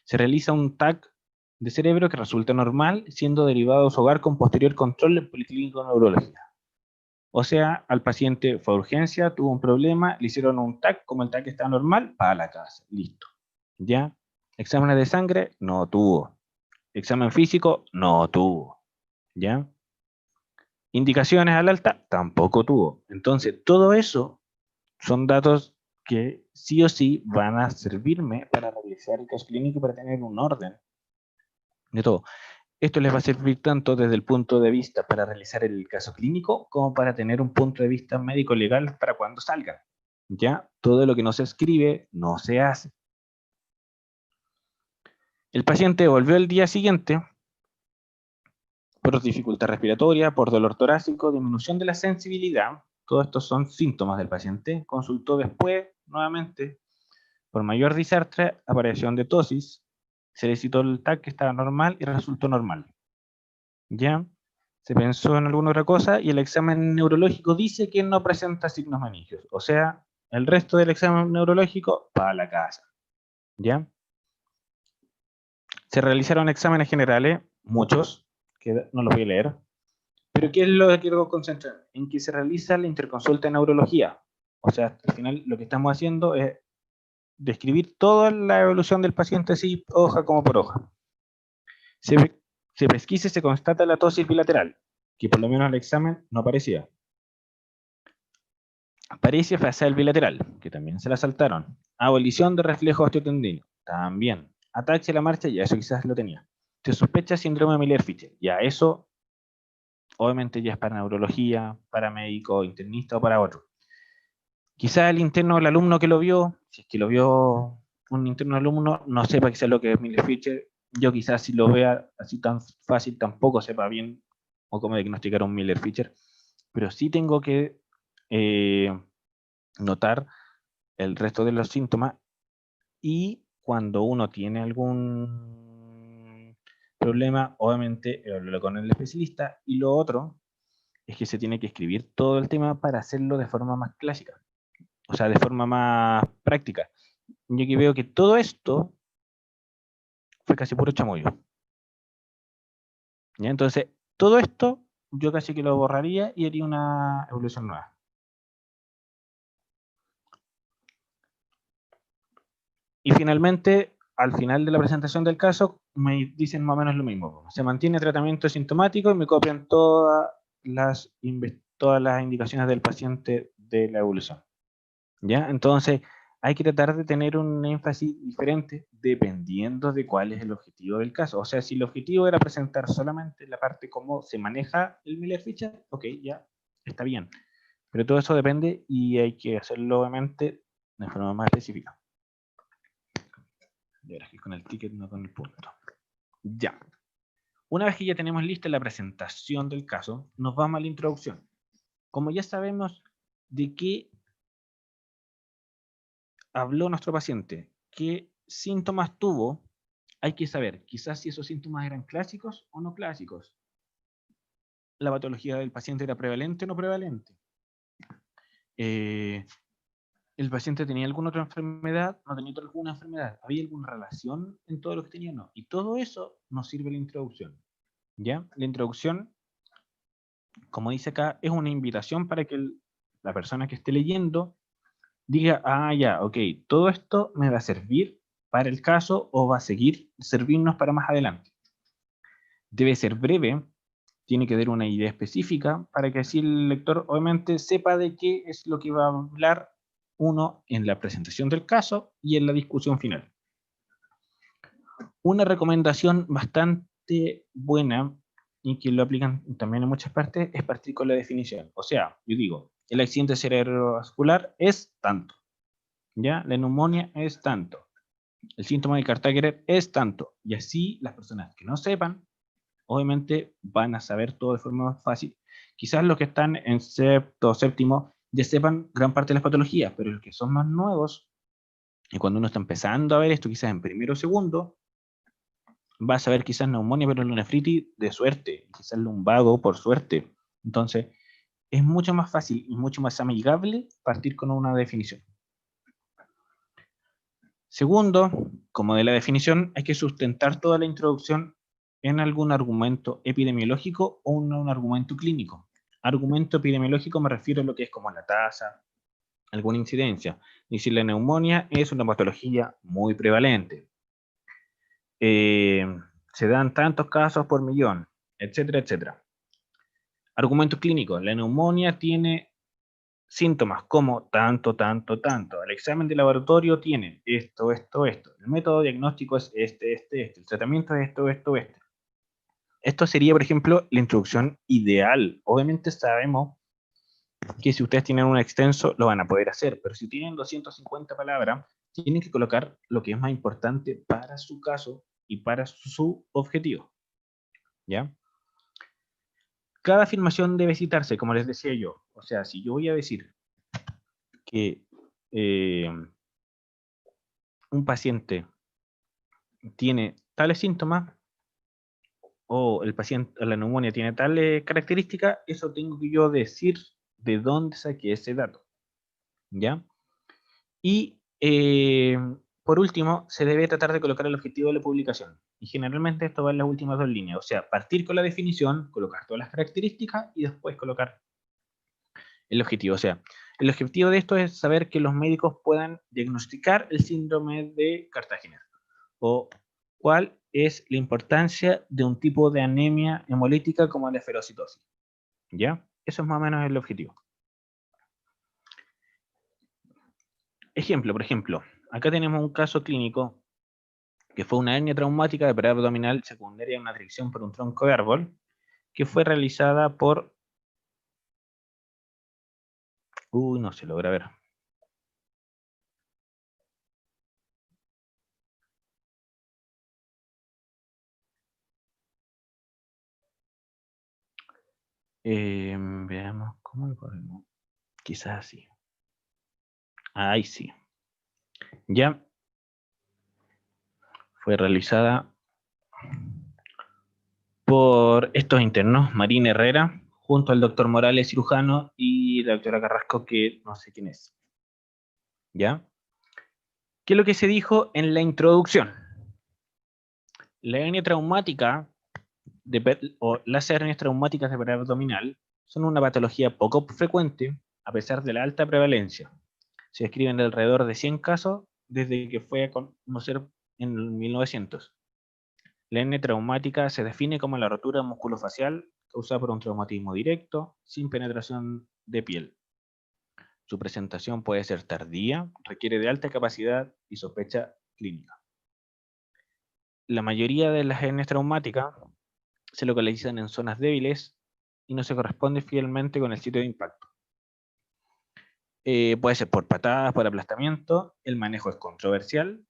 Se realiza un TAC de cerebro que resulta normal, siendo derivado a su hogar con posterior control en policlínico de neurología. O sea, al paciente fue a urgencia, tuvo un problema, le hicieron un TAC, como el TAC está normal, para la casa. Listo. ¿Ya? Exámenes de sangre, no tuvo. Examen físico, no tuvo. ¿Ya? Indicaciones al alta, tampoco tuvo. Entonces, todo eso son datos que sí o sí van a servirme para realizar el caso clínico y para tener un orden de todo. Esto les va a servir tanto desde el punto de vista para realizar el caso clínico como para tener un punto de vista médico-legal para cuando salgan. ¿Ya? Todo lo que no se escribe no se hace. El paciente volvió el día siguiente por dificultad respiratoria, por dolor torácico, disminución de la sensibilidad. Todos estos son síntomas del paciente. Consultó después, nuevamente, por mayor disartria, aparición de tosis. Se le citó el TAC que estaba normal y resultó normal. ¿Ya? Se pensó en alguna otra cosa y el examen neurológico dice que no presenta signos meningios. O sea, el resto del examen neurológico va a la casa. ¿Ya? Se realizaron exámenes generales, muchos, que no los voy a leer. Pero ¿qué es lo que quiero concentrar? En que se realiza la interconsulta de neurología. O sea, al final lo que estamos haciendo es describir toda la evolución del paciente así, hoja como por hoja. Se pesquisa y se constata la tosis bilateral, que por lo menos al examen no aparecía. Aparece facial bilateral, que también se la saltaron. Abolición de reflejo osteotendino, también. Ataque a la marcha, ya eso quizás lo tenía. Se sospecha síndrome Miller-Fisher, ya eso obviamente ya es para neurología, para médico, internista o para otro. Quizás el interno, el alumno que lo vio, si es que lo vio un interno alumno, no sepa quizás lo que es Miller-Fisher. Yo quizás si lo vea así tan fácil tampoco sepa bien o cómo diagnosticar un Miller-Fisher, pero sí tengo que notar el resto de los síntomas y cuando uno tiene algún problema, obviamente hablo con el especialista, y lo otro es que se tiene que escribir todo el tema para hacerlo de forma más clásica, o sea, de forma más práctica. Yo aquí veo que todo esto fue casi puro chamullo. ¿Ya? Entonces, todo esto yo casi que lo borraría y haría una evolución nueva. Y finalmente, al final de la presentación del caso, me dicen más o menos lo mismo. Se mantiene tratamiento sintomático y me copian todas las indicaciones del paciente de la evolución. ¿Ya? Entonces, hay que tratar de tener un énfasis diferente dependiendo de cuál es el objetivo del caso. O sea, si el objetivo era presentar solamente la parte cómo se maneja el Miller-Fisher, ok, ya, está bien. Pero todo eso depende y hay que hacerlo obviamente de forma más específica. Y ahora aquí con el ticket, no con el punto. Ya. Una vez que ya tenemos lista la presentación del caso, nos vamos a la introducción. Como ya sabemos de qué habló nuestro paciente, qué síntomas tuvo, hay que saber quizás si esos síntomas eran clásicos o no clásicos. La patología del paciente era prevalente o no prevalente. ¿El paciente tenía alguna otra enfermedad? ¿No tenía alguna enfermedad? ¿Había alguna relación en todo lo que tenía? No. Y todo eso nos sirve la introducción. ¿Ya? La introducción, como dice acá, es una invitación para que la persona que esté leyendo diga, ah, ya, ok, todo esto me va a servir para el caso o va a seguir servirnos para más adelante. Debe ser breve, tiene que dar una idea específica para que así el lector obviamente sepa de qué es lo que va a hablar uno en la presentación del caso y en la discusión final. Una recomendación bastante buena y que lo aplican también en muchas partes es partir con la definición. O sea, yo digo, el accidente cerebrovascular es tanto, ¿ya? La neumonía es tanto, el síntoma de Cartager es tanto, y así las personas que no sepan, obviamente van a saber todo de forma más fácil. Quizás los que están en sexto o séptimo ya sepan gran parte de las patologías, pero los que son más nuevos, y cuando uno está empezando a ver esto, quizás en primero o segundo, va a saber quizás neumonía, pero la nefritis de suerte, quizás lumbago por suerte. Entonces, es mucho más fácil y mucho más amigable partir con una definición. Segundo, como de la definición, hay que sustentar toda la introducción en algún argumento epidemiológico o un argumento clínico. Argumento epidemiológico me refiero a lo que es como la tasa, alguna incidencia. Y si la neumonía es una patología muy prevalente, se dan tantos casos por millón, etcétera, etcétera. Argumento clínico, la neumonía tiene síntomas como tanto, tanto, tanto. El examen de laboratorio tiene esto, esto, esto. El método diagnóstico es este. El tratamiento es esto. Esto sería, por ejemplo, la introducción ideal. Obviamente sabemos que si ustedes tienen un extenso, lo van a poder hacer, pero si tienen 250 palabras, tienen que colocar lo que es más importante para su caso y para su objetivo. ¿Ya? Cada afirmación debe citarse, como les decía yo. O sea, si yo voy a decir que un paciente tiene tales síntomas o el paciente, la neumonía tiene tales características, eso tengo que yo decir de dónde saqué ese dato. ¿Ya? Y por último, se debe tratar de colocar el objetivo de la publicación. Y generalmente esto va en las últimas dos líneas. O sea, partir con la definición, colocar todas las características y después colocar el objetivo. O sea, El objetivo de esto es saber que los médicos puedan diagnosticar el síndrome de Cartagena, o cuál es la importancia de un tipo de anemia hemolítica como la esferocitosis. ¿Ya? Eso es más o menos el objetivo. Ejemplo, por ejemplo, acá tenemos un caso clínico que fue una hernia traumática de pared abdominal secundaria a una tracción por un tronco de árbol, que fue realizada por... no se logra ver. Veamos cómo lo podemos. Quizás así. Ahí sí. Ya fue realizada por estos internos, Marín Herrera, junto al doctor Morales, cirujano, y la doctora Carrasco, que no sé quién es. ¿Ya? ¿Qué es lo que se dijo en la introducción? La hernia traumática o las hernias traumáticas de pared abdominal son una patología poco frecuente a pesar de la alta prevalencia. Se describen alrededor de 100 casos desde que fue a conocer en 1900. La hernia traumática se define como la rotura musculofacial causada por un traumatismo directo sin penetración de piel. Su presentación puede ser tardía, requiere de alta capacidad y sospecha clínica. La mayoría de las hernias traumáticas se localizan en zonas débiles y no se corresponde fielmente con el sitio de impacto. Puede ser por patadas, por aplastamiento. El manejo es controversial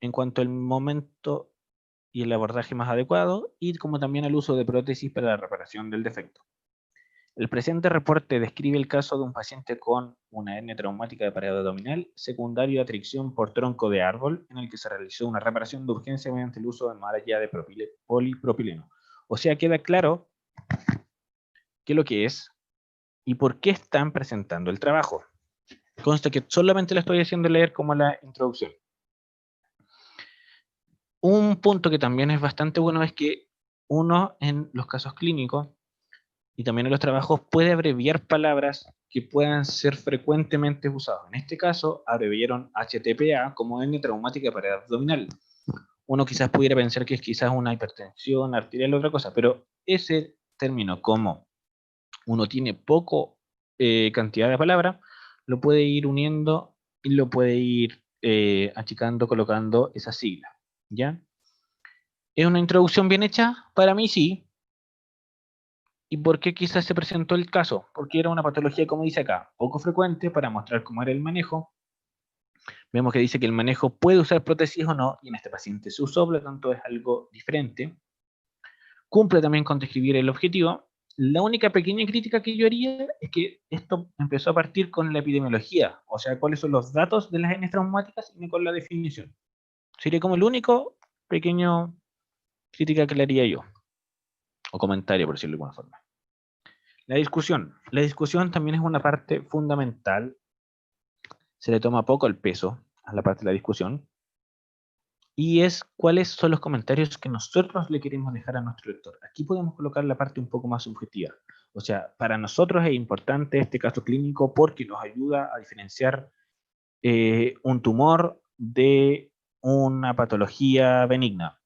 en cuanto al momento y el abordaje más adecuado, y como también el uso de prótesis para la reparación del defecto. El presente reporte describe el caso de un paciente con una hernia traumática de pared abdominal secundaria a tracción por tronco de árbol, en el que se realizó una reparación de urgencia mediante el uso de malla de polipropileno. O sea, queda claro qué es lo que es y por qué están presentando el trabajo. Consta que solamente le estoy haciendo leer como la introducción. Un punto que también es bastante bueno es que uno en los casos clínicos y también en los trabajos puede abreviar palabras que puedan ser frecuentemente usadas. En este caso, abreviaron HTPA como hernia traumática de pared abdominal. Uno quizás pudiera pensar que es quizás una hipertensión arterial o otra cosa, pero ese término, como uno tiene poco cantidad de palabras, lo puede ir uniendo y lo puede ir achicando, colocando esa sigla. ¿Ya? ¿Es una introducción bien hecha? Para mí sí. ¿Y por qué quizás se presentó el caso? Porque era una patología, como dice acá, poco frecuente, para mostrar cómo era el manejo. Vemos que dice que el manejo puede usar prótesis o no, y en este paciente se usó, por lo tanto es algo diferente. Cumple también con describir el objetivo. La única pequeña crítica que yo haría es que esto empezó a partir con la epidemiología, o sea, cuáles son los datos de las hernias traumáticas y no con la definición. Sería como el único pequeño crítica que le haría yo, o comentario, por decirlo de alguna forma. La discusión. La discusión también es una parte fundamental. Se le toma poco el peso a la parte de la discusión. Y es cuáles son los comentarios que nosotros le queremos dejar a nuestro lector. Aquí podemos colocar la parte un poco más subjetiva. O sea, para nosotros es importante este caso clínico porque nos ayuda a diferenciar un tumor de una patología benigna.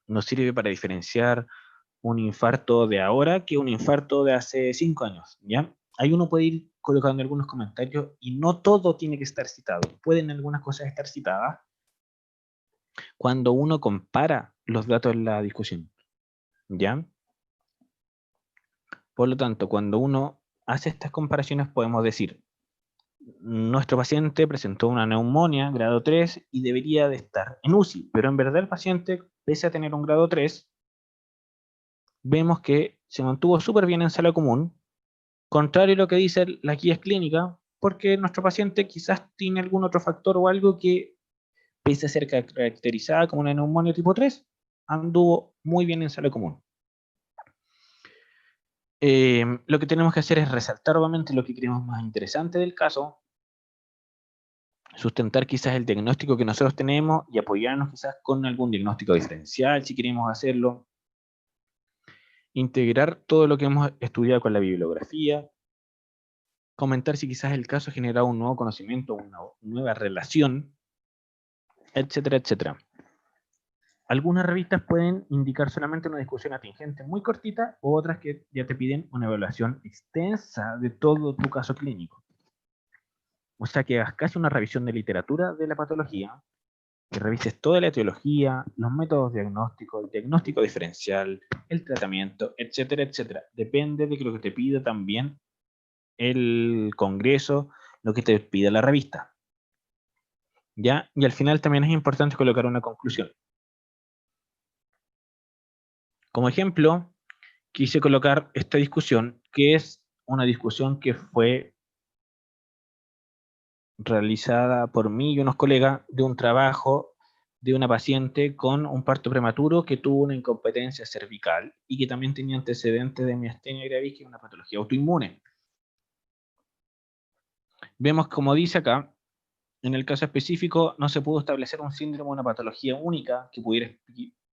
Nos sirve para diferenciar un infarto de ahora que un infarto de hace 5 años, ¿ya? Ahí uno puede ir colocando algunos comentarios y no todo tiene que estar citado. Pueden algunas cosas estar citadas cuando uno compara los datos en la discusión, ¿ya? Por lo tanto, cuando uno hace estas comparaciones podemos decir, nuestro paciente presentó una neumonía grado 3 y debería de estar en UCI, pero en verdad el paciente, pese a tener un grado 3, vemos que se mantuvo súper bien en sala común, contrario a lo que dice la guía clínica, porque nuestro paciente quizás tiene algún otro factor o algo que, pese a ser caracterizada como una neumonía tipo 3, anduvo muy bien en sala común. Lo que tenemos que hacer es resaltar obviamente lo que creemos más interesante del caso, sustentar quizás el diagnóstico que nosotros tenemos y apoyarnos quizás con algún diagnóstico diferencial si queremos hacerlo, integrar todo lo que hemos estudiado con la bibliografía, comentar si quizás el caso ha generado un nuevo conocimiento, una nueva relación, etcétera, etcétera. Algunas revistas pueden indicar solamente una discusión atingente muy cortita, o otras que ya te piden una evaluación extensa de todo tu caso clínico. O sea, que hagas casi una revisión de literatura de la patología, que revises toda la etiología, los métodos diagnósticos, el diagnóstico diferencial, el tratamiento, etcétera, etcétera. Depende de lo que te pida también el congreso, lo que te pida la revista. ¿Ya? Y al final también es importante colocar una conclusión. Como ejemplo, quise colocar esta discusión, que es una discusión que fue realizada por mí y unos colegas de un trabajo de una paciente con un parto prematuro que tuvo una incompetencia cervical y que también tenía antecedentes de miastenia gravis, que es una patología autoinmune. Vemos, como dice acá, en el caso específico no se pudo establecer un síndrome o una patología única que pudiera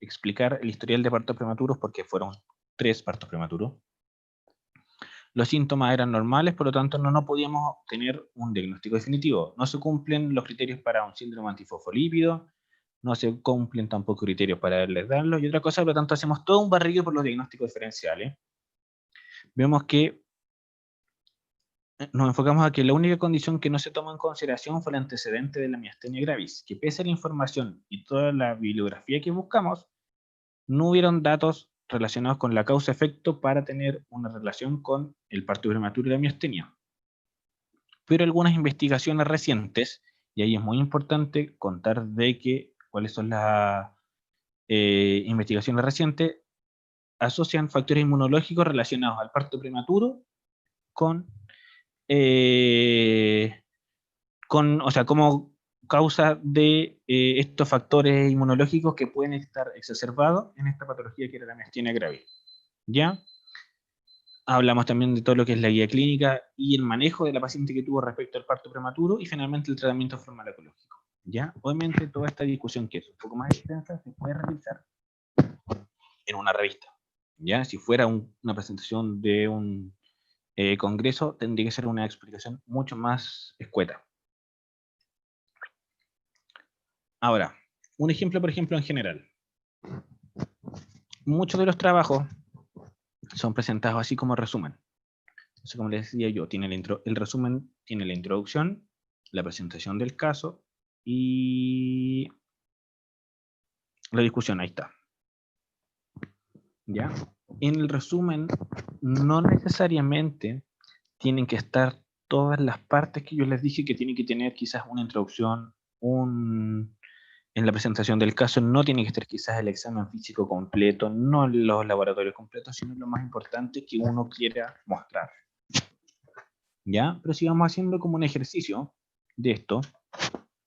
explicar el historial de partos prematuros, porque fueron 3 partos prematuros. Los síntomas eran normales, por lo tanto no podíamos obtener un diagnóstico definitivo. No se cumplen los criterios para un síndrome antifosfolípido, no se cumplen tampoco criterios para darlo, y otra cosa, por lo tanto hacemos todo un barrido por los diagnósticos diferenciales. Vemos que nos enfocamos a que la única condición que no se toma en consideración fue el antecedente de la miastenia gravis, que pese a la información y toda la bibliografía que buscamos, no hubieron datos relacionados con la causa-efecto para tener una relación con el parto prematuro y la miastenia. Pero algunas investigaciones recientes, y ahí es muy importante contar de que cuáles son las investigaciones recientes, asocian factores inmunológicos relacionados al parto prematuro con o sea, como causa de estos factores inmunológicos que pueden estar exacerbados en esta patología que era la miastenia gravis. ¿Ya? Hablamos también de todo lo que es la guía clínica y el manejo de la paciente que tuvo respecto al parto prematuro, y finalmente el tratamiento farmacológico. ¿Ya? Obviamente toda esta discusión, que es un poco más extensa, se puede realizar en una revista. ¿Ya? Si fuera una presentación de un congreso, tendría que ser una explicación mucho más escueta. Ahora, un ejemplo, por ejemplo, en general. Muchos de los trabajos son presentados así como resumen. Entonces, como les decía yo, tiene el resumen tiene la introducción, la presentación del caso y la discusión. Ahí está. ¿Ya? En el resumen no necesariamente tienen que estar todas las partes que yo les dije que tienen que tener, quizás una introducción, en la presentación del caso no tiene que estar quizás el examen físico completo, no los laboratorios completos, sino lo más importante que uno quiera mostrar. ¿Ya? Pero si vamos haciendo como un ejercicio de esto,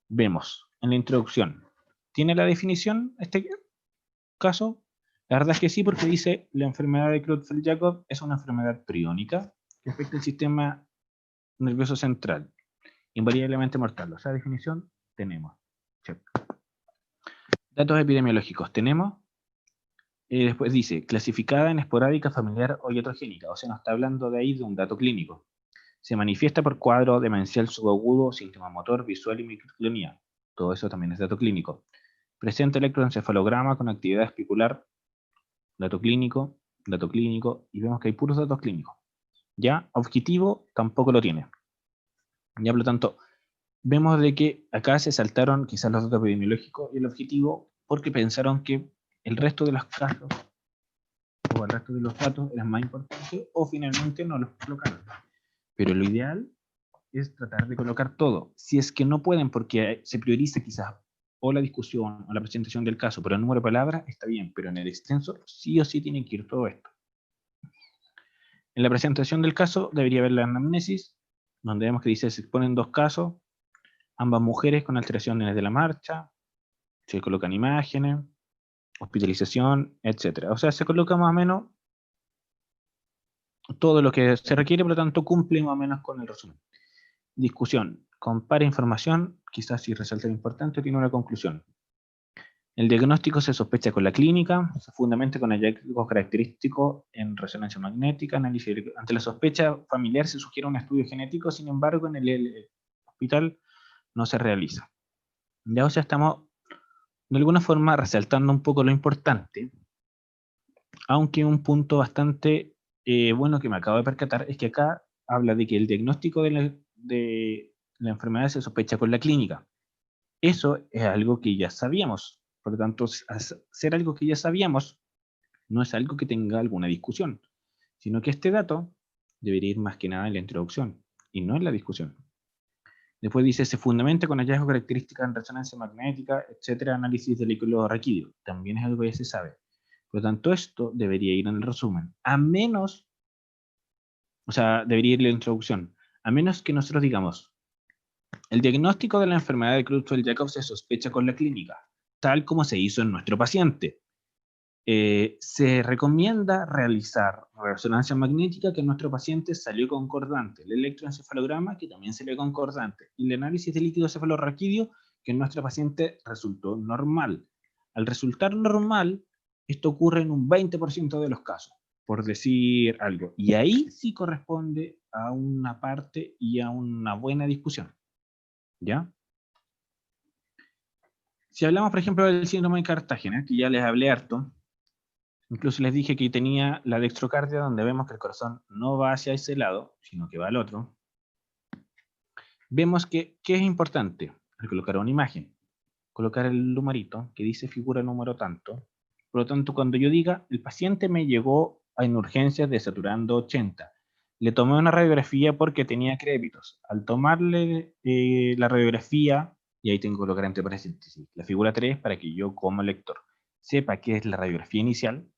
vemos en la introducción, ¿tiene la definición este caso? La verdad es que sí, porque dice: la enfermedad de Creutzfeldt-Jakob es una enfermedad priónica que afecta el sistema nervioso central, invariablemente mortal. O sea, definición tenemos. Check. Datos epidemiológicos tenemos. Después dice, clasificada en esporádica, familiar o iatrogénica. O sea, nos está hablando de ahí de un dato clínico. Se manifiesta por cuadro demencial subagudo, síntoma motor, visual y microclonía. Todo eso también es dato clínico. Presenta electroencefalograma con actividad espicular, dato clínico, y vemos que hay puros datos clínicos. Ya, objetivo tampoco lo tiene. Ya, por lo tanto, vemos de que acá se saltaron quizás los datos epidemiológicos y el objetivo, porque pensaron que el resto de los casos o el resto de los datos eran más importantes, o finalmente no los colocaron. Pero lo ideal es tratar de colocar todo. Si es que no pueden, porque se prioriza quizás o la discusión o la presentación del caso, pero el número de palabras está bien, pero en el extenso sí o sí tiene que ir todo esto. En la presentación del caso debería haber la anamnesis, donde vemos que dice: se exponen 2 casos, ambas mujeres con alteraciones de la marcha, se colocan imágenes, hospitalización, etc. O sea, se coloca más o menos todo lo que se requiere, por lo tanto cumple más o menos con el resumen. Discusión: compara información, quizás si resalta lo importante, tiene una conclusión. El diagnóstico se sospecha con la clínica, se fundamenta con hallazgos característicos en resonancia magnética, análisis. Ante la sospecha familiar se sugiere un estudio genético, sin embargo, en el hospital no se realiza. Ya, o sea, estamos de alguna forma resaltando un poco lo importante, aunque un punto bastante bueno que me acabo de percatar es que acá habla de que el diagnóstico de la enfermedad se sospecha con la clínica. Eso es algo que ya sabíamos. Por lo tanto, ser algo que ya sabíamos no es algo que tenga alguna discusión, sino que este dato debería ir más que nada en la introducción y no en la discusión. Después dice, se fundamenta con hallazgos características en resonancia magnética, etcétera, análisis del líquido raquídeo. También es algo que ya se sabe. Por lo tanto, esto debería ir en el resumen. A menos, o sea, debería ir en la introducción. A menos que nosotros digamos, el diagnóstico de la enfermedad de Creutzfeldt-Jakob se sospecha con la clínica, tal como se hizo en nuestro paciente. Se recomienda realizar resonancia magnética que en nuestro paciente salió concordante, el electroencefalograma que también salió concordante, y el análisis de líquido cefalorraquídeo que en nuestro paciente resultó normal. Al resultar normal, esto ocurre en un 20% de los casos, por decir algo, y ahí sí corresponde a una parte y a una buena discusión, ¿ya? Si hablamos, por ejemplo, del síndrome de Cartagena, que ya les hablé harto, incluso les dije que tenía la dextrocardia, donde vemos que el corazón no va hacia ese lado, sino que va al otro. Vemos que, ¿qué es importante? Al colocar una imagen, colocar el numerito, que dice figura número tanto. Por lo tanto, cuando yo diga, el paciente me llegó en urgencias desaturando 80, le tomé una radiografía porque tenía crépitos. Al tomarle la radiografía, y ahí tengo que colocar entre paréntesis, la figura 3, para que yo como lector sepa qué es la radiografía inicial,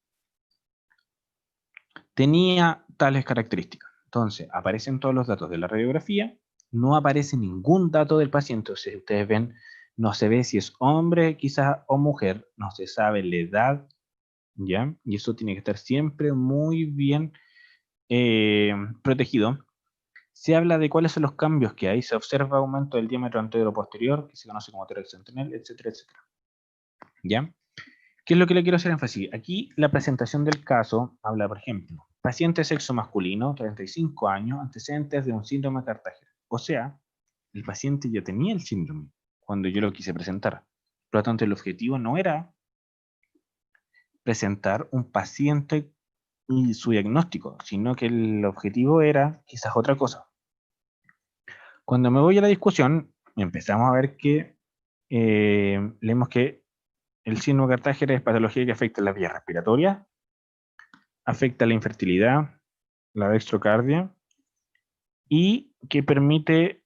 tenía tales características. Entonces, aparecen todos los datos de la radiografía, no aparece ningún dato del paciente. O sea, si ustedes ven, no se ve si es hombre quizás o mujer, no se sabe la edad, ¿ya? Y eso tiene que estar siempre muy bien protegido. Se habla de cuáles son los cambios que hay, se observa aumento del diámetro anterior-posterior, que se conoce como tórax centinel, etcétera, etcétera. ¿Ya? ¿Qué es lo que le quiero hacer énfasis? Aquí la presentación del caso habla, por ejemplo, paciente sexo masculino, 35 años, antecedentes de un síndrome de Cartagena. O sea, el paciente ya tenía el síndrome cuando yo lo quise presentar. Por lo tanto, el objetivo no era presentar un paciente y su diagnóstico, sino que el objetivo era quizás otra cosa. Cuando me voy a la discusión, empezamos a ver que leemos que el síndrome de Cartagena es patología que afecta las vías respiratorias, afecta la infertilidad, la dextrocardia, y que permite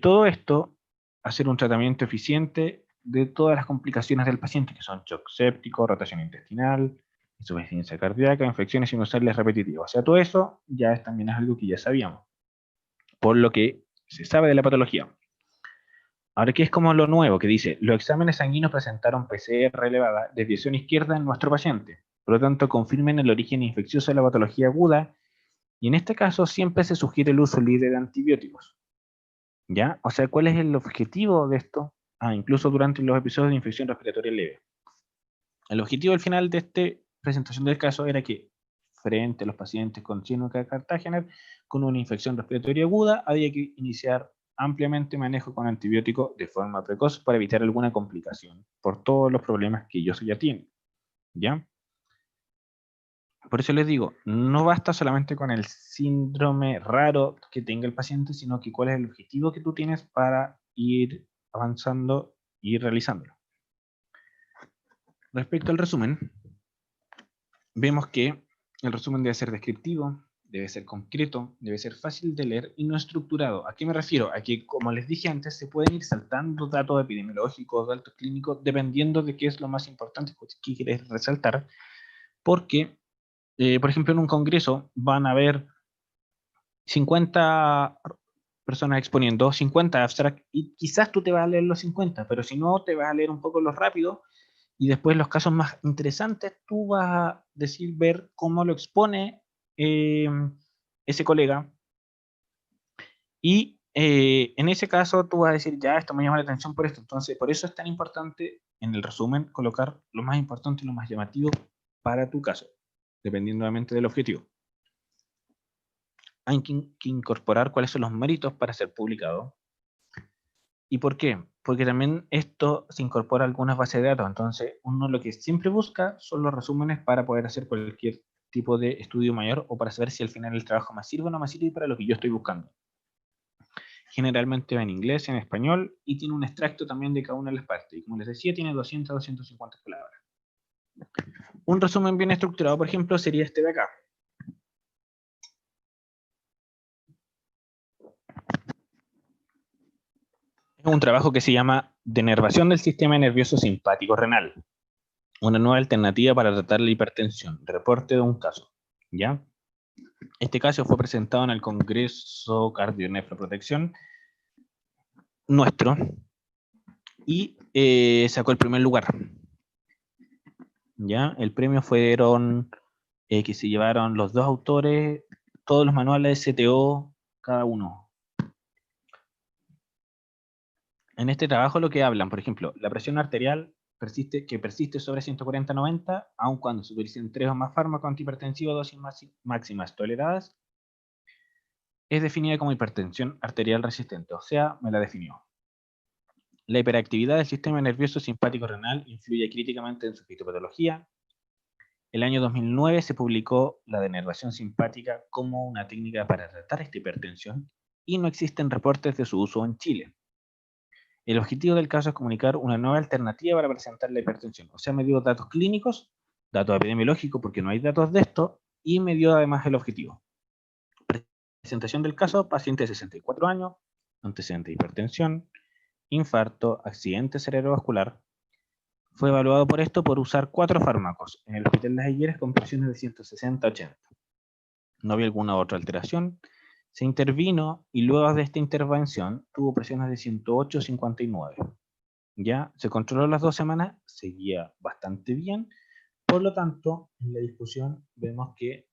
todo esto hacer un tratamiento eficiente de todas las complicaciones del paciente, que son shock séptico, rotación intestinal, insuficiencia cardíaca, infecciones sinusales repetitivas. O sea, todo eso ya también es algo que ya sabíamos, por lo que se sabe de la patología. Ahora, ¿qué es como lo nuevo? Que dice, los exámenes sanguíneos presentaron PCR elevada, desviación izquierda en nuestro paciente. Por lo tanto, confirmen el origen infeccioso de la patología aguda, y en este caso siempre se sugiere el uso libre de antibióticos. ¿Ya? O sea, ¿cuál es el objetivo de esto? Incluso durante los episodios de infección respiratoria leve. El objetivo al final de esta presentación del caso era que, frente a los pacientes con síndrome de Cartagena con una infección respiratoria aguda, había que iniciar ampliamente manejo con antibióticos de forma precoz para evitar alguna complicación por todos los problemas que ellos ya tienen. ¿Ya? Por eso les digo, no basta solamente con el síndrome raro que tenga el paciente, sino que cuál es el objetivo que tú tienes para ir avanzando y realizándolo. Respecto al resumen, vemos que el resumen debe ser descriptivo, debe ser concreto, debe ser fácil de leer y no estructurado. ¿A qué me refiero? A que, como les dije antes, se pueden ir saltando datos epidemiológicos, datos clínicos, dependiendo de qué es lo más importante que quieres resaltar, porque, por ejemplo, en un congreso van a haber 50 personas exponiendo, 50 abstract, y quizás tú te vas a leer los 50, pero si no, te vas a leer un poco los rápidos, y después los casos más interesantes, tú vas a ver cómo lo expone ese colega, y en ese caso tú vas a decir, ya, esto me llama la atención por esto. Entonces, por eso es tan importante en el resumen colocar lo más importante y lo más llamativo para tu caso, dependiendo obviamente del objetivo. Hay que incorporar cuáles son los méritos para ser publicado. ¿Y por qué? Porque también esto se incorpora a algunas bases de datos. Entonces, uno lo que siempre busca son los resúmenes para poder hacer cualquier tipo de estudio mayor o para saber si al final el trabajo me sirve o no me sirve para lo que yo estoy buscando. Generalmente va en inglés, en español y tiene un extracto también de cada una de las partes. Y como les decía, tiene 200 a 250 palabras. Un resumen bien estructurado, por ejemplo, sería este de acá. Es un trabajo que se llama Denervación del sistema nervioso simpático renal. Una nueva alternativa para tratar la hipertensión. Reporte de un caso. ¿Ya? Este caso fue presentado en el Congreso Cardio-Nefroprotección nuestro y sacó el primer lugar. ¿Ya? El premio fueron que se llevaron los dos autores, todos los manuales de CTO, cada uno. En este trabajo lo que hablan, por ejemplo, la presión arterial persiste sobre 140/90, aun cuando se utilicen 3 o más fármacos antihipertensivos dosis máximas toleradas, es definida como hipertensión arterial resistente, o sea, me la definió. La hiperactividad del sistema nervioso simpático renal influye críticamente en su fitopatología. El año 2009 se publicó la denervación simpática como una técnica para tratar esta hipertensión y no existen reportes de su uso en Chile. El objetivo del caso es comunicar una nueva alternativa para presentar la hipertensión. O sea, me dio datos clínicos, datos epidemiológicos, porque no hay datos de esto, y me dio además el objetivo. Presentación del caso, paciente de 64 años, antecedente de hipertensión, infarto, accidente cerebrovascular. Fue evaluado por esto por usar 4 fármacos en el Hospital Las Higueras con presiones de 160/80. No había alguna otra alteración. Se intervino y luego de esta intervención tuvo presiones de 108/59. Ya se controló las 2 semanas, seguía bastante bien. Por lo tanto, en la discusión vemos que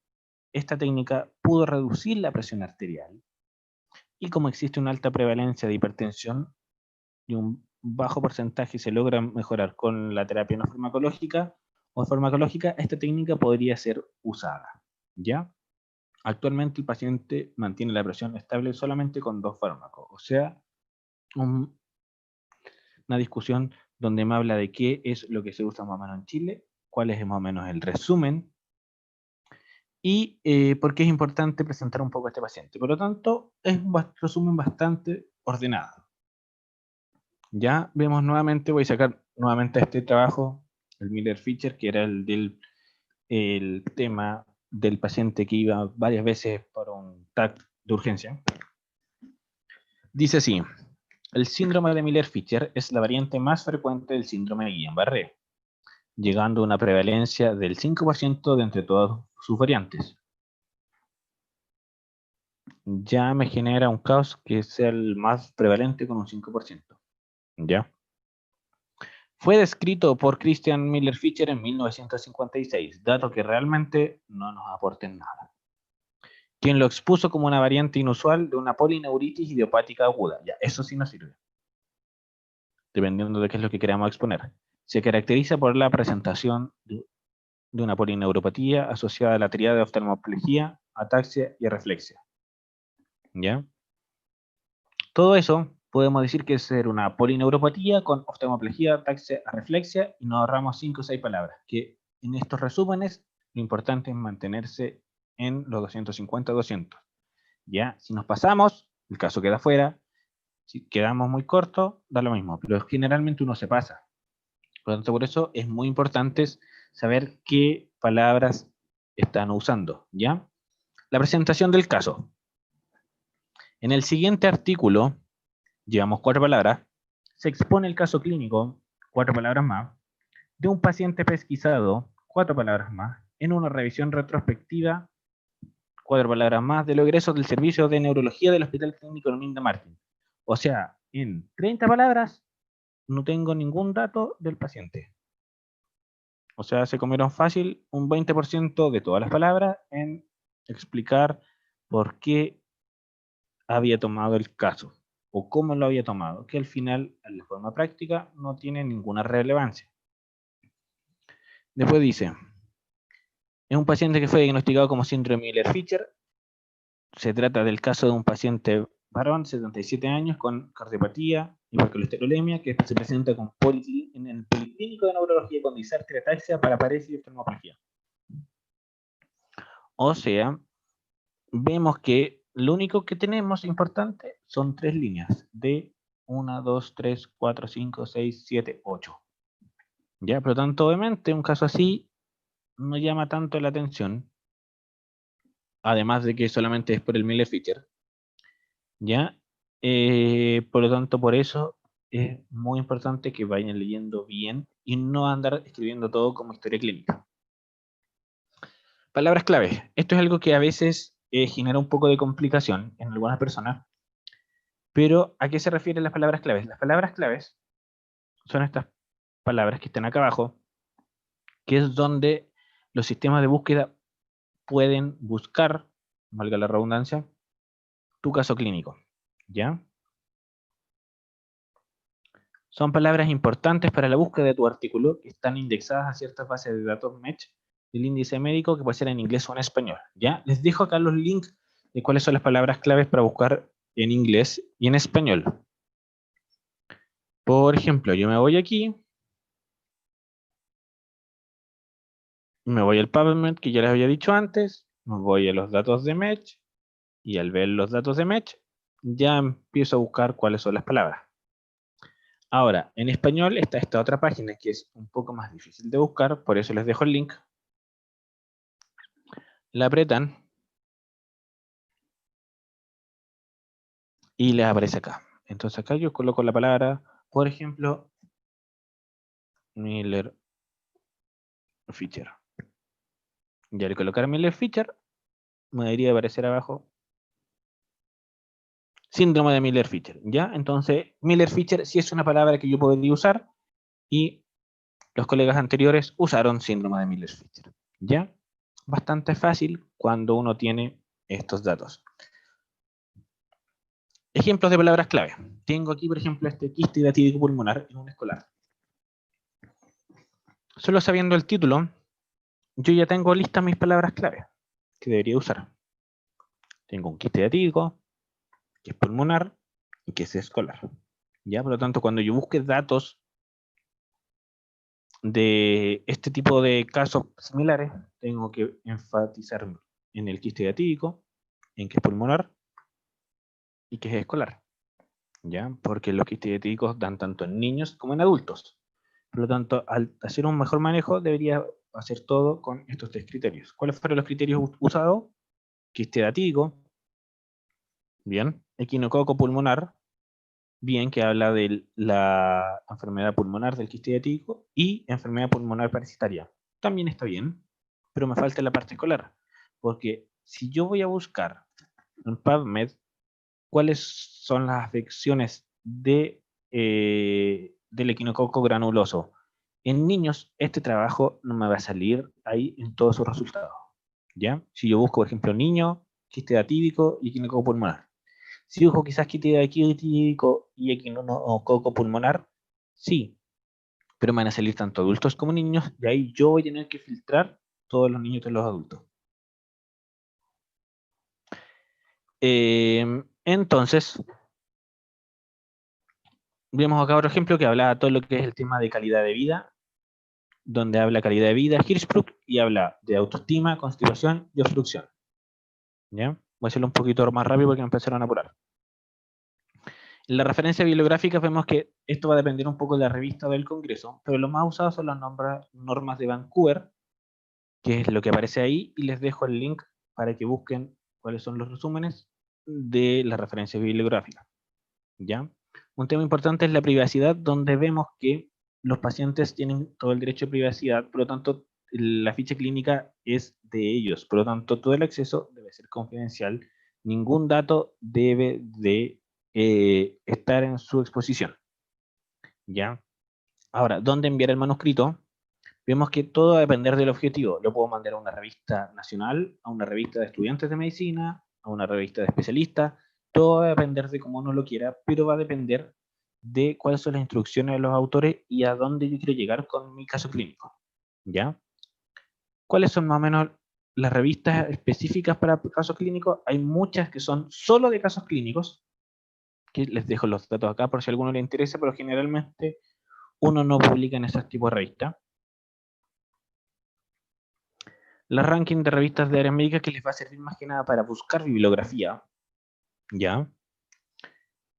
esta técnica pudo reducir la presión arterial y como existe una alta prevalencia de hipertensión y un bajo porcentaje se logra mejorar con la terapia no farmacológica o farmacológica, esta técnica podría ser usada. ¿Ya? Actualmente el paciente mantiene la presión estable solamente con 2 fármacos, o sea, una discusión donde me habla de qué es lo que se usa más o menos en Chile, cuál es más o menos el resumen y por qué es importante presentar un poco a este paciente. Por lo tanto, es un resumen bastante ordenado. Ya vemos nuevamente, voy a sacar nuevamente este trabajo, el Miller-Fisher, que era el tema del paciente que iba varias veces por un TAC de urgencia. Dice así: el síndrome de Miller-Fisher es la variante más frecuente del síndrome de Guillain-Barré, llegando a una prevalencia del 5% de entre todas sus variantes. Ya me genera un caos que sea el más prevalente con un 5%. ¿Ya? Fue descrito por Christian Miller-Fisher en 1956, dato que realmente no nos aporta en nada. Quien lo expuso como una variante inusual de una polineuritis idiopática aguda. Ya, eso sí nos sirve. Dependiendo de qué es lo que queramos exponer. Se caracteriza por la presentación de una polineuropatía asociada a la tríada de oftalmoplegia, ataxia y areflexia. ¿Ya? Todo eso podemos decir que es ser una polineuropatía con oftalmoplegia, ataxia, areflexia y nos ahorramos 5 o 6 palabras, que en estos resúmenes lo importante es mantenerse en los 250-200. ¿Ya? Si nos pasamos, el caso queda fuera. Si quedamos muy cortos, da lo mismo, pero generalmente uno se pasa. Por lo tanto, por eso es muy importante saber qué palabras están usando, ¿ya? La presentación del caso. En el siguiente artículo, llevamos 4 palabras, se expone el caso clínico, 4 palabras más, de un paciente pesquisado, 4 palabras más, en una revisión retrospectiva, 4 palabras más, de los egresos del servicio de neurología del Hospital Clínico Lominda Martin. O sea, en 30 palabras no tengo ningún dato del paciente. O sea, se comieron fácil un 20% de todas las palabras en explicar por qué había tomado el caso. o cómo lo había tomado, que al final, en la forma práctica, no tiene ninguna relevancia. Después dice, es un paciente que fue diagnosticado como síndrome Miller-Fisher. Se trata del caso de un paciente varón, 77 años, con cardiopatía, hipercolesterolemia, que se presenta con en el policlínico de neurología con disartria, ataxia, paraparesia y oftalmoplegia. O sea, vemos que lo único que tenemos importante son 3 líneas de 1, 2, 3, 4, 5, 6, 7, 8. Ya, por lo tanto, obviamente, un caso así no llama tanto la atención, además de que solamente es por el Miller-Fisher. ¿Ya? Por lo tanto, por eso es muy importante que vayan leyendo bien y no andar escribiendo todo como historia clínica. Palabras claves. Esto es algo que a veces genera un poco de complicación en algunas personas, pero ¿a qué se refieren las palabras claves? Las palabras claves son estas palabras que están acá abajo, que es donde los sistemas de búsqueda pueden buscar, valga la redundancia, tu caso clínico. ¿Ya? Son palabras importantes para la búsqueda de tu artículo que están indexadas a ciertas bases de datos MEDS del índice médico que puede ser en inglés o en español. ¿Ya? Les dejo acá los links de cuáles son las palabras claves para buscar en inglés y en español. Por ejemplo, yo me voy aquí, me voy al PubMed que ya les había dicho antes, me voy a los datos de MEDS y al ver los datos de MEDS ya empiezo a buscar cuáles son las palabras. Ahora, en español está esta otra página que es un poco más difícil de buscar, por eso les dejo el link. La apretan y les aparece acá. Entonces acá yo coloco la palabra, por ejemplo, Miller-Fisher. Y al colocar Miller-Fisher, me debería aparecer abajo síndrome de Miller-Fisher. ¿Ya? Entonces, Miller-Fisher sí es una palabra que yo podría usar y los colegas anteriores usaron síndrome de Miller-Fisher. ¿Ya? Bastante fácil cuando uno tiene estos datos. Ejemplos de palabras clave. Tengo aquí, por ejemplo, este quiste hidratídico pulmonar en un escolar. Solo sabiendo el título, yo ya tengo listas mis palabras clave que debería usar. Tengo un quiste hidratídico, que es pulmonar y que es escolar. ¿Ya? Por lo tanto, cuando yo busque datos de este tipo de casos similares, tengo que enfatizar en el quiste hidratídico, en que es pulmonar y que es escolar. ¿Ya? Porque los quistes hidratídicos dan tanto en niños como en adultos. Por lo tanto, al hacer un mejor manejo, debería hacer todo con estos 3 criterios. ¿Cuáles fueron los criterios usados? Quiste hidratídico, bien. Equinococo pulmonar, bien, que habla de la enfermedad pulmonar del quiste hidratídico, y enfermedad pulmonar parasitaria. También está bien, pero me falta la parte escolar. Porque si yo voy a buscar en PubMed cuáles son las afecciones del equinococo granuloso en niños, este trabajo no me va a salir ahí en todos sus resultados. ¿Ya? Si yo busco, por ejemplo, niño, quiste atípico y equinococo pulmonar. Si busco quizás quiste atípico y equinococo pulmonar, sí, pero me van a salir tanto adultos como niños, y ahí yo voy a tener que filtrar todos los niños de los adultos. Entonces, vemos acá otro ejemplo que habla todo lo que es el tema de calidad de vida, donde habla calidad de vida Hirschsprung y habla de autoestima, constipación y obstrucción. ¿Ya? Voy a hacerlo un poquito más rápido porque me empezaron a apurar. En la referencia bibliográfica vemos que esto va a depender un poco de la revista del Congreso, pero lo más usado son las normas de Vancouver, que es lo que aparece ahí, y les dejo el link para que busquen cuáles son los resúmenes de la referencia bibliográfica. ¿Ya? Un tema importante es la privacidad, donde vemos que los pacientes tienen todo el derecho de privacidad, por lo tanto, la ficha clínica es de ellos, por lo tanto, todo el acceso debe ser confidencial, ningún dato debe de estar en su exposición. ¿Ya? Ahora, ¿dónde enviar el manuscrito? Vemos que todo va a depender del objetivo. Lo puedo mandar a una revista nacional, a una revista de estudiantes de medicina, a una revista de especialistas, Todo va a depender de cómo uno lo quiera, pero va a depender de cuáles son las instrucciones de los autores y a dónde yo quiero llegar con mi caso clínico. ¿Ya? ¿Cuáles son más o menos las revistas específicas para casos clínicos? Hay muchas que son solo de casos clínicos, que les dejo los datos acá por si a alguno le interesa, pero generalmente uno no publica en esos tipos de revistas. La ranking de revistas de áreas médicas que les va a servir más que nada para buscar bibliografía. ¿Ya?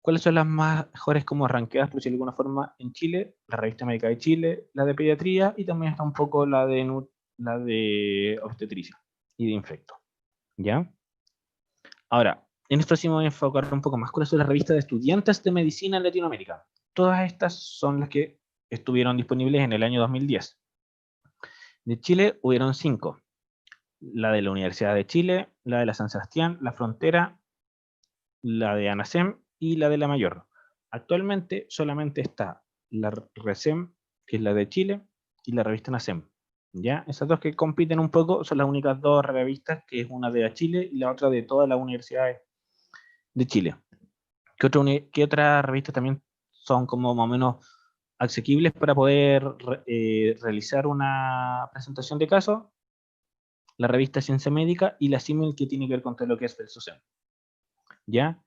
¿Cuáles son las mejores como ranqueadas, por decirlo de alguna forma, en Chile? La Revista Médica de Chile, la de Pediatría y también está un poco la de Obstetricia y de Infecto. ¿Ya? Ahora, en esto sí me voy a enfocar un poco más. ¿Cuáles son las revistas de estudiantes de medicina en Latinoamérica? Todas estas son las que estuvieron disponibles en el año 2010. De Chile hubieron 5. La de la Universidad de Chile, la de la San Sebastián, la Frontera, la de ANASEM y la de la Mayor. Actualmente solamente está la RESEM, que es la de Chile, y la revista ANASEM. ¿Ya? Esas dos que compiten un poco son las únicas dos revistas, que es una de Chile y la otra de todas las universidades de Chile. ¿Qué otras revistas también son como más o menos asequibles para poder realizar una presentación de casos? La revista Ciencia Médica y la CIMIL, que tiene que ver con todo lo que es el SOCEM. ¿Ya?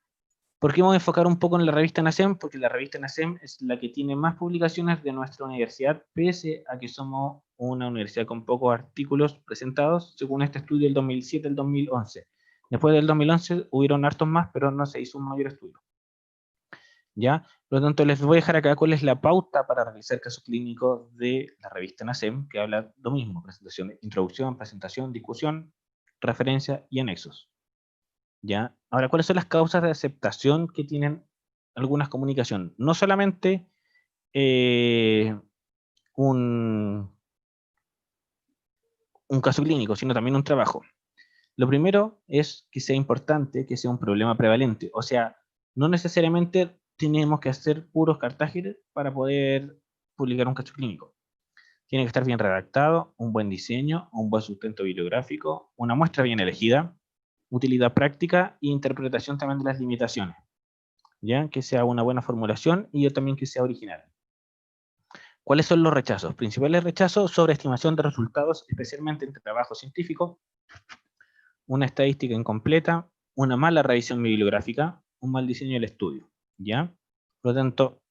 ¿Por qué vamos a enfocar un poco en la revista NACEM? Porque la revista NACEM es la que tiene más publicaciones de nuestra universidad, pese a que somos una universidad con pocos artículos presentados, según este estudio del 2007 al 2011. Después del 2011 hubieron hartos más, pero no se hizo un mayor estudio. ¿Ya? Por lo tanto, les voy a dejar acá cuál es la pauta para realizar casos clínicos de la revista NACEM, que habla lo mismo: presentación, introducción, presentación, discusión, referencia y anexos. ¿Ya? Ahora, ¿cuáles son las causas de aceptación que tienen algunas comunicaciones? No solamente un caso clínico, sino también un trabajo. Lo primero es que sea importante, que sea un problema prevalente. O sea, no necesariamente tenemos que hacer puros cartágenes para poder publicar un caso clínico. Tiene que estar bien redactado, un buen diseño, un buen sustento bibliográfico, una muestra bien elegida, utilidad práctica e interpretación también de las limitaciones. ¿Ya? Que sea una buena formulación y también que sea original. ¿Cuáles son los rechazos? Principales rechazos: sobreestimación de resultados, especialmente en trabajo científico, una estadística incompleta, una mala revisión bibliográfica, un mal diseño del estudio. ¿Ya? Por lo tanto,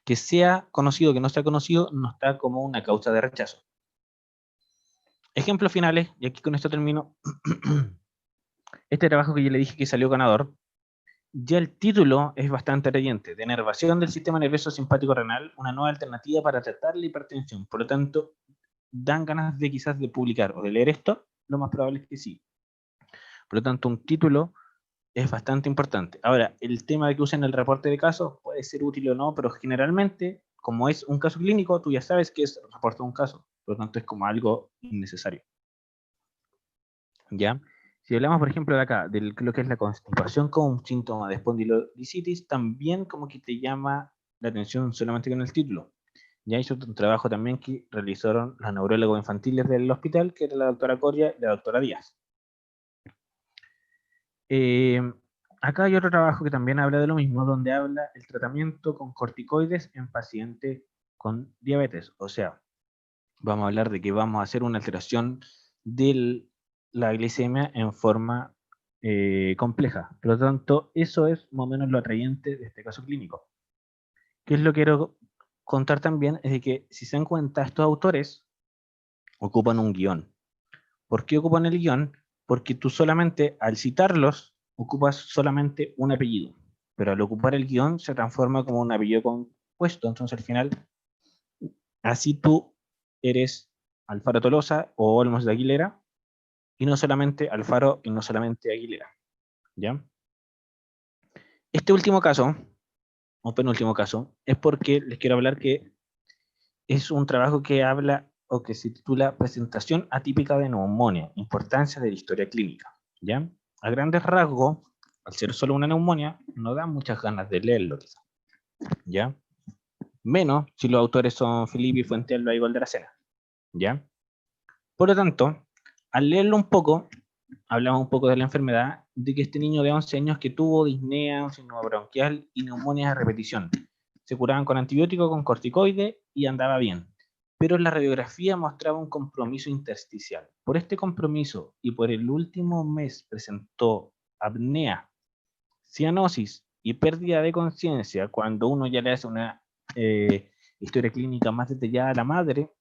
que sea conocido, que no sea conocido, no está como una causa de rechazo. Ejemplos finales, y aquí con esto termino. Este trabajo que yo le dije que salió ganador, ya el título es bastante atrayente: de enervación del sistema nervioso simpático renal, una nueva alternativa para tratar la hipertensión. Por lo tanto, dan ganas de quizás de publicar o de leer esto. Lo más probable es que sí. Por lo tanto, un título es bastante importante. Ahora, el tema de que usen el reporte de casos puede ser útil o no, pero generalmente, como es un caso clínico, tú ya sabes que es el reporte de un caso. Por lo tanto, es como algo innecesario. ¿Ya? Si hablamos, por ejemplo, de acá, de lo que es la constipación como un síntoma de espondilolisitis, también como que te llama la atención solamente con el título. Ya hizo un trabajo también que realizaron los neurólogos infantiles del hospital, que era la doctora Coria y la doctora Díaz. Acá hay otro trabajo que también habla de lo mismo, donde habla el tratamiento con corticoides en pacientes con diabetes. O sea, vamos a hablar de que vamos a hacer una alteración de la glicemia en forma compleja. Por lo tanto, eso es más o menos lo atrayente de este caso clínico. ¿Qué es lo que quiero contar también? Es de que, si se dan cuenta, estos autores ocupan un guión. ¿Por qué ocupan el guión? Porque tú solamente, al citarlos, ocupas solamente un apellido. Pero al ocupar el guión se transforma como un apellido compuesto. Entonces, al final, así tú eres Alfaro Tolosa o Olmos de Aguilera, y no solamente Alfaro y no solamente Aguilera. ¿Ya? Este último caso, o penúltimo caso, es porque les quiero hablar que es un trabajo que habla o que se titula Presentación atípica de neumonía, importancia de la historia clínica. ¿Ya? A grandes rasgos, al ser solo una neumonía, no da muchas ganas de leerlo, quizá. ¿Ya? Menos si los autores son Felipe y Fuentealba y Goldracena. ¿Ya? Por lo tanto, al leerlo un poco, hablamos un poco de la enfermedad de que este niño de 11 años que tuvo disnea, un síndrome bronquial y neumonía a repetición. Se curaban con antibióticos, con corticoides y andaba bien. Pero la radiografía mostraba un compromiso intersticial. Por este compromiso y por el último mes presentó apnea, cianosis y pérdida de conciencia cuando uno ya le hace una historia clínica más detallada a la madre.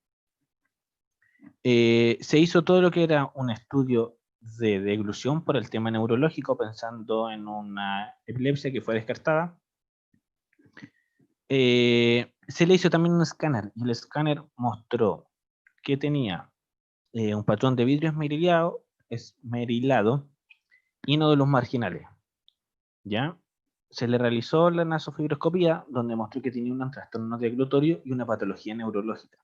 Se hizo todo lo que era un estudio de deglución por el tema neurológico, pensando en una epilepsia que fue descartada. Se le hizo también un escáner, y el escáner mostró que tenía un patrón de vidrio esmerilado y nódulos marginales. ¿Ya? Se le realizó la nasofibroscopía, donde mostró que tenía un trastorno deglutorio y una patología neurológica.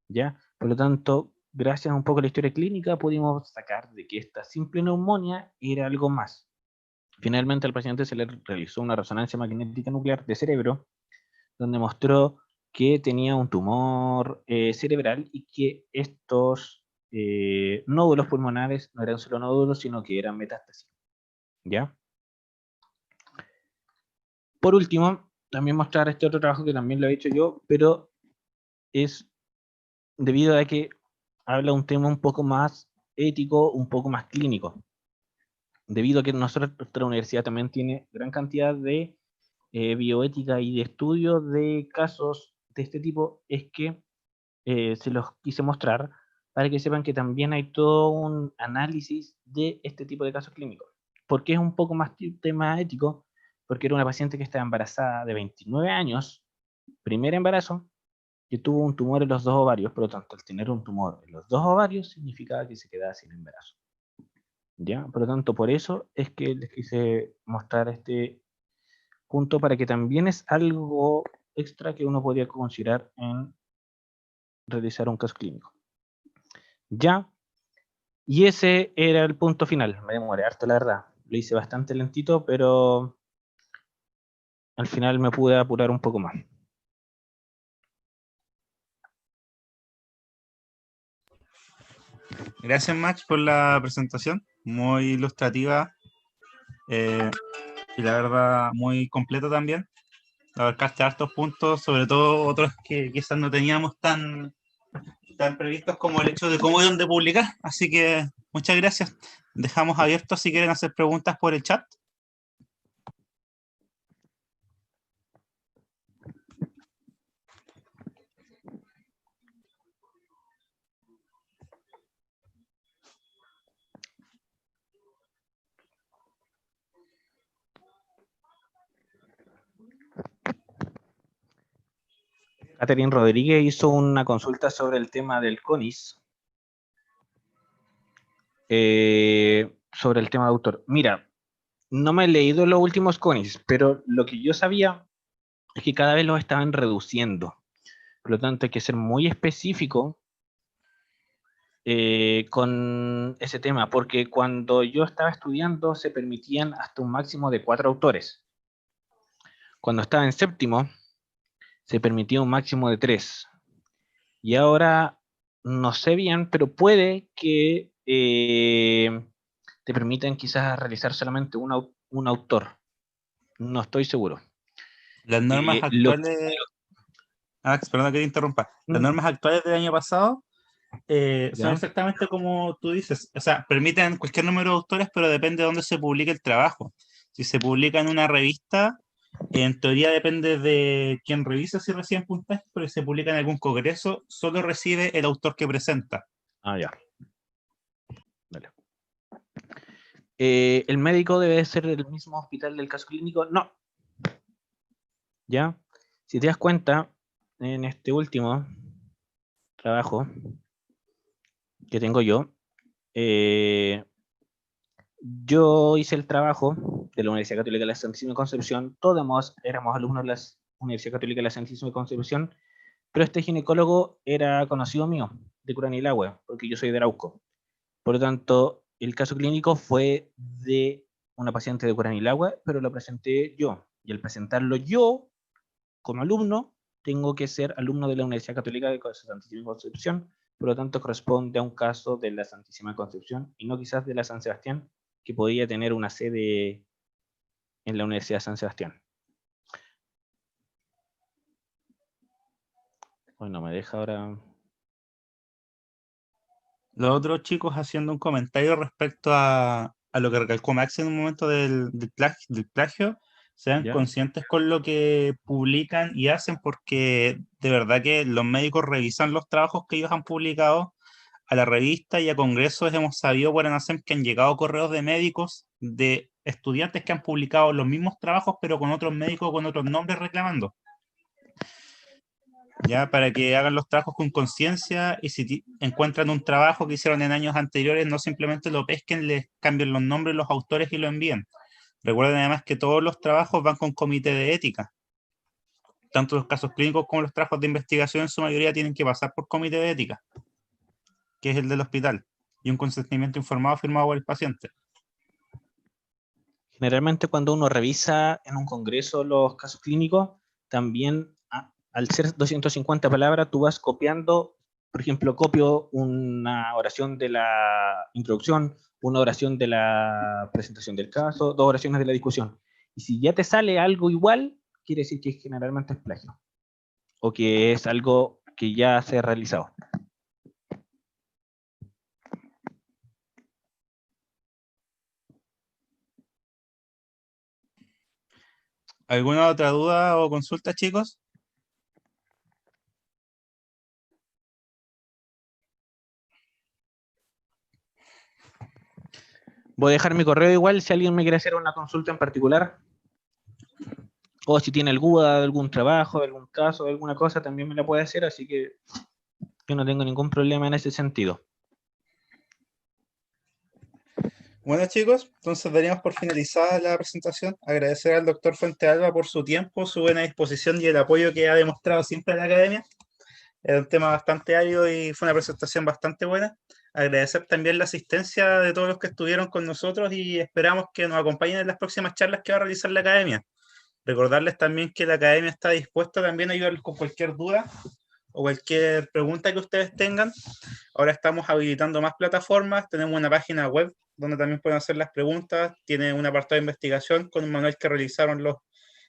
¿Ya? Por lo tanto, gracias a un poco a la historia clínica, pudimos sacar de que esta simple neumonía era algo más. Finalmente, al paciente se le realizó una resonancia magnética nuclear de cerebro, donde mostró que tenía un tumor cerebral y que estos nódulos pulmonares no eran solo nódulos, sino que eran metástasis. ¿Ya? Por último, también mostrar este otro trabajo que también lo he hecho yo, pero es debido a que habla un tema un poco más ético, un poco más clínico. Debido a que nuestra universidad también tiene gran cantidad de bioética y de estudios de casos de este tipo, es que se los quise mostrar para que sepan que también hay todo un análisis de este tipo de casos clínicos. ¿Por qué es un poco más tema ético? Porque era una paciente que estaba embarazada de 29 años, primer embarazo, que tuvo un tumor en los dos ovarios. Por lo tanto, al tener un tumor en los dos ovarios significaba que se quedaba sin embarazo. ¿Ya? Por lo tanto, por eso es que les quise mostrar este punto, para que también es algo extra que uno podría considerar en realizar un caso clínico. ¿Ya? Y ese era el punto final. Me demoré harto, la verdad. Lo hice bastante lentito, pero al final me pude apurar un poco más. Gracias, Max, por la presentación. Muy ilustrativa y la verdad muy completa también. Abarcaste hartos puntos, sobre todo otros que quizás no teníamos tan previstos, como el hecho de cómo y dónde publicar. Así que muchas gracias. Dejamos abierto si quieren hacer preguntas por el chat. Catherine Rodríguez hizo una consulta sobre el tema del CONIS. Sobre el tema de autor. Mira, no me he leído los últimos CONIS, pero lo que yo sabía es que cada vez los estaban reduciendo. Por lo tanto, hay que ser muy específico con ese tema, porque cuando yo estaba estudiando se permitían hasta un máximo de 4 autores. Cuando estaba en séptimo, se permitía un máximo de 3. Y ahora no sé bien, pero puede que te permitan quizás realizar solamente un autor. No estoy seguro. Las normas actuales... Max, perdón que te interrumpa. Las normas actuales del año pasado son exactamente como tú dices. O sea, permiten cualquier número de autores, pero depende de dónde se publique el trabajo. Si se publica en una revista, en teoría depende de quién revisa si reciben puntaje, pero si se publica en algún congreso, solo recibe el autor que presenta. Ah, ya. Vale. ¿El médico debe ser del mismo hospital del caso clínico? No. ¿Ya? Si te das cuenta, en este último trabajo que tengo yo hice el trabajo de la Universidad Católica de la Santísima Concepción. Todos éramos alumnos de la Universidad Católica de la Santísima Concepción, pero este ginecólogo era conocido mío, de Curanilahue, porque yo soy de Arauco. Por lo tanto, el caso clínico fue de una paciente de Curanilahue, pero lo presenté yo. Y al presentarlo yo, como alumno, tengo que ser alumno de la Universidad Católica de la Santísima Concepción, por lo tanto corresponde a un caso de la Santísima Concepción y no quizás de la San Sebastián, que podía tener una sede en la Universidad de San Sebastián. Bueno, me deja ahora... Los otros chicos haciendo un comentario respecto a lo que recalcó Max en un momento del plagio, sean ¿Ya? conscientes con lo que publican y hacen, porque de verdad que los médicos revisan los trabajos que ellos han publicado. A la revista y a congresos hemos sabido por ANASEM que han llegado correos de médicos, de estudiantes que han publicado los mismos trabajos, pero con otros médicos, con otros nombres reclamando. Ya, para que hagan los trabajos con conciencia, y si encuentran un trabajo que hicieron en años anteriores, no simplemente lo pesquen, les cambien los nombres, los autores y lo envíen. Recuerden además que todos los trabajos van con comité de ética. Tanto los casos clínicos como los trabajos de investigación en su mayoría tienen que pasar por comité de ética, que es el del hospital, y un consentimiento informado firmado por el paciente. Generalmente cuando uno revisa en un congreso los casos clínicos, también al ser 250 palabras, tú vas copiando, por ejemplo, copio una oración de la introducción, una oración de la presentación del caso, 2 oraciones de la discusión. Y si ya te sale algo igual, quiere decir que generalmente es plagio, o que es algo que ya se ha realizado. ¿Alguna otra duda o consulta, chicos? Voy a dejar mi correo igual si alguien me quiere hacer una consulta en particular. O si tiene alguna de algún trabajo, de algún caso, de alguna cosa, también me la puede hacer, así que yo no tengo ningún problema en ese sentido. Bueno, chicos, entonces daríamos por finalizada la presentación. Agradecer al doctor Fuentealba por su tiempo, su buena disposición y el apoyo que ha demostrado siempre a la academia. Era un tema bastante árido y fue una presentación bastante buena. Agradecer también la asistencia de todos los que estuvieron con nosotros y esperamos que nos acompañen en las próximas charlas que va a realizar la academia. Recordarles también que la academia está dispuesta también a ayudarles con cualquier duda o cualquier pregunta que ustedes tengan. Ahora estamos habilitando más plataformas, tenemos una página web donde también pueden hacer las preguntas, tiene un apartado de investigación con un manual que realizaron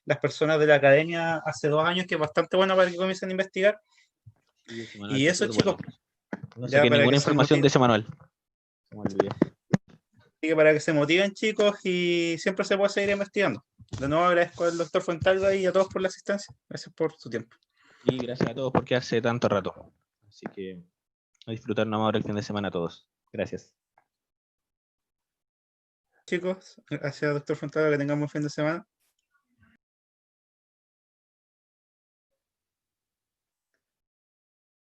las personas de la academia hace 2 años, que es bastante bueno para que comiencen a investigar. Y eso, chicos. No saqué ninguna información de ese manual. Así que para que se motiven, chicos, y siempre se puede seguir investigando. De nuevo agradezco al doctor Fuentalba y a todos por la asistencia. Gracias por su tiempo. Y gracias a todos por quedarse tanto rato. Así que a disfrutar nomás ahora el fin de semana a todos. Gracias. Chicos, gracias doctor Fuentalba, que tengamos un fin de semana.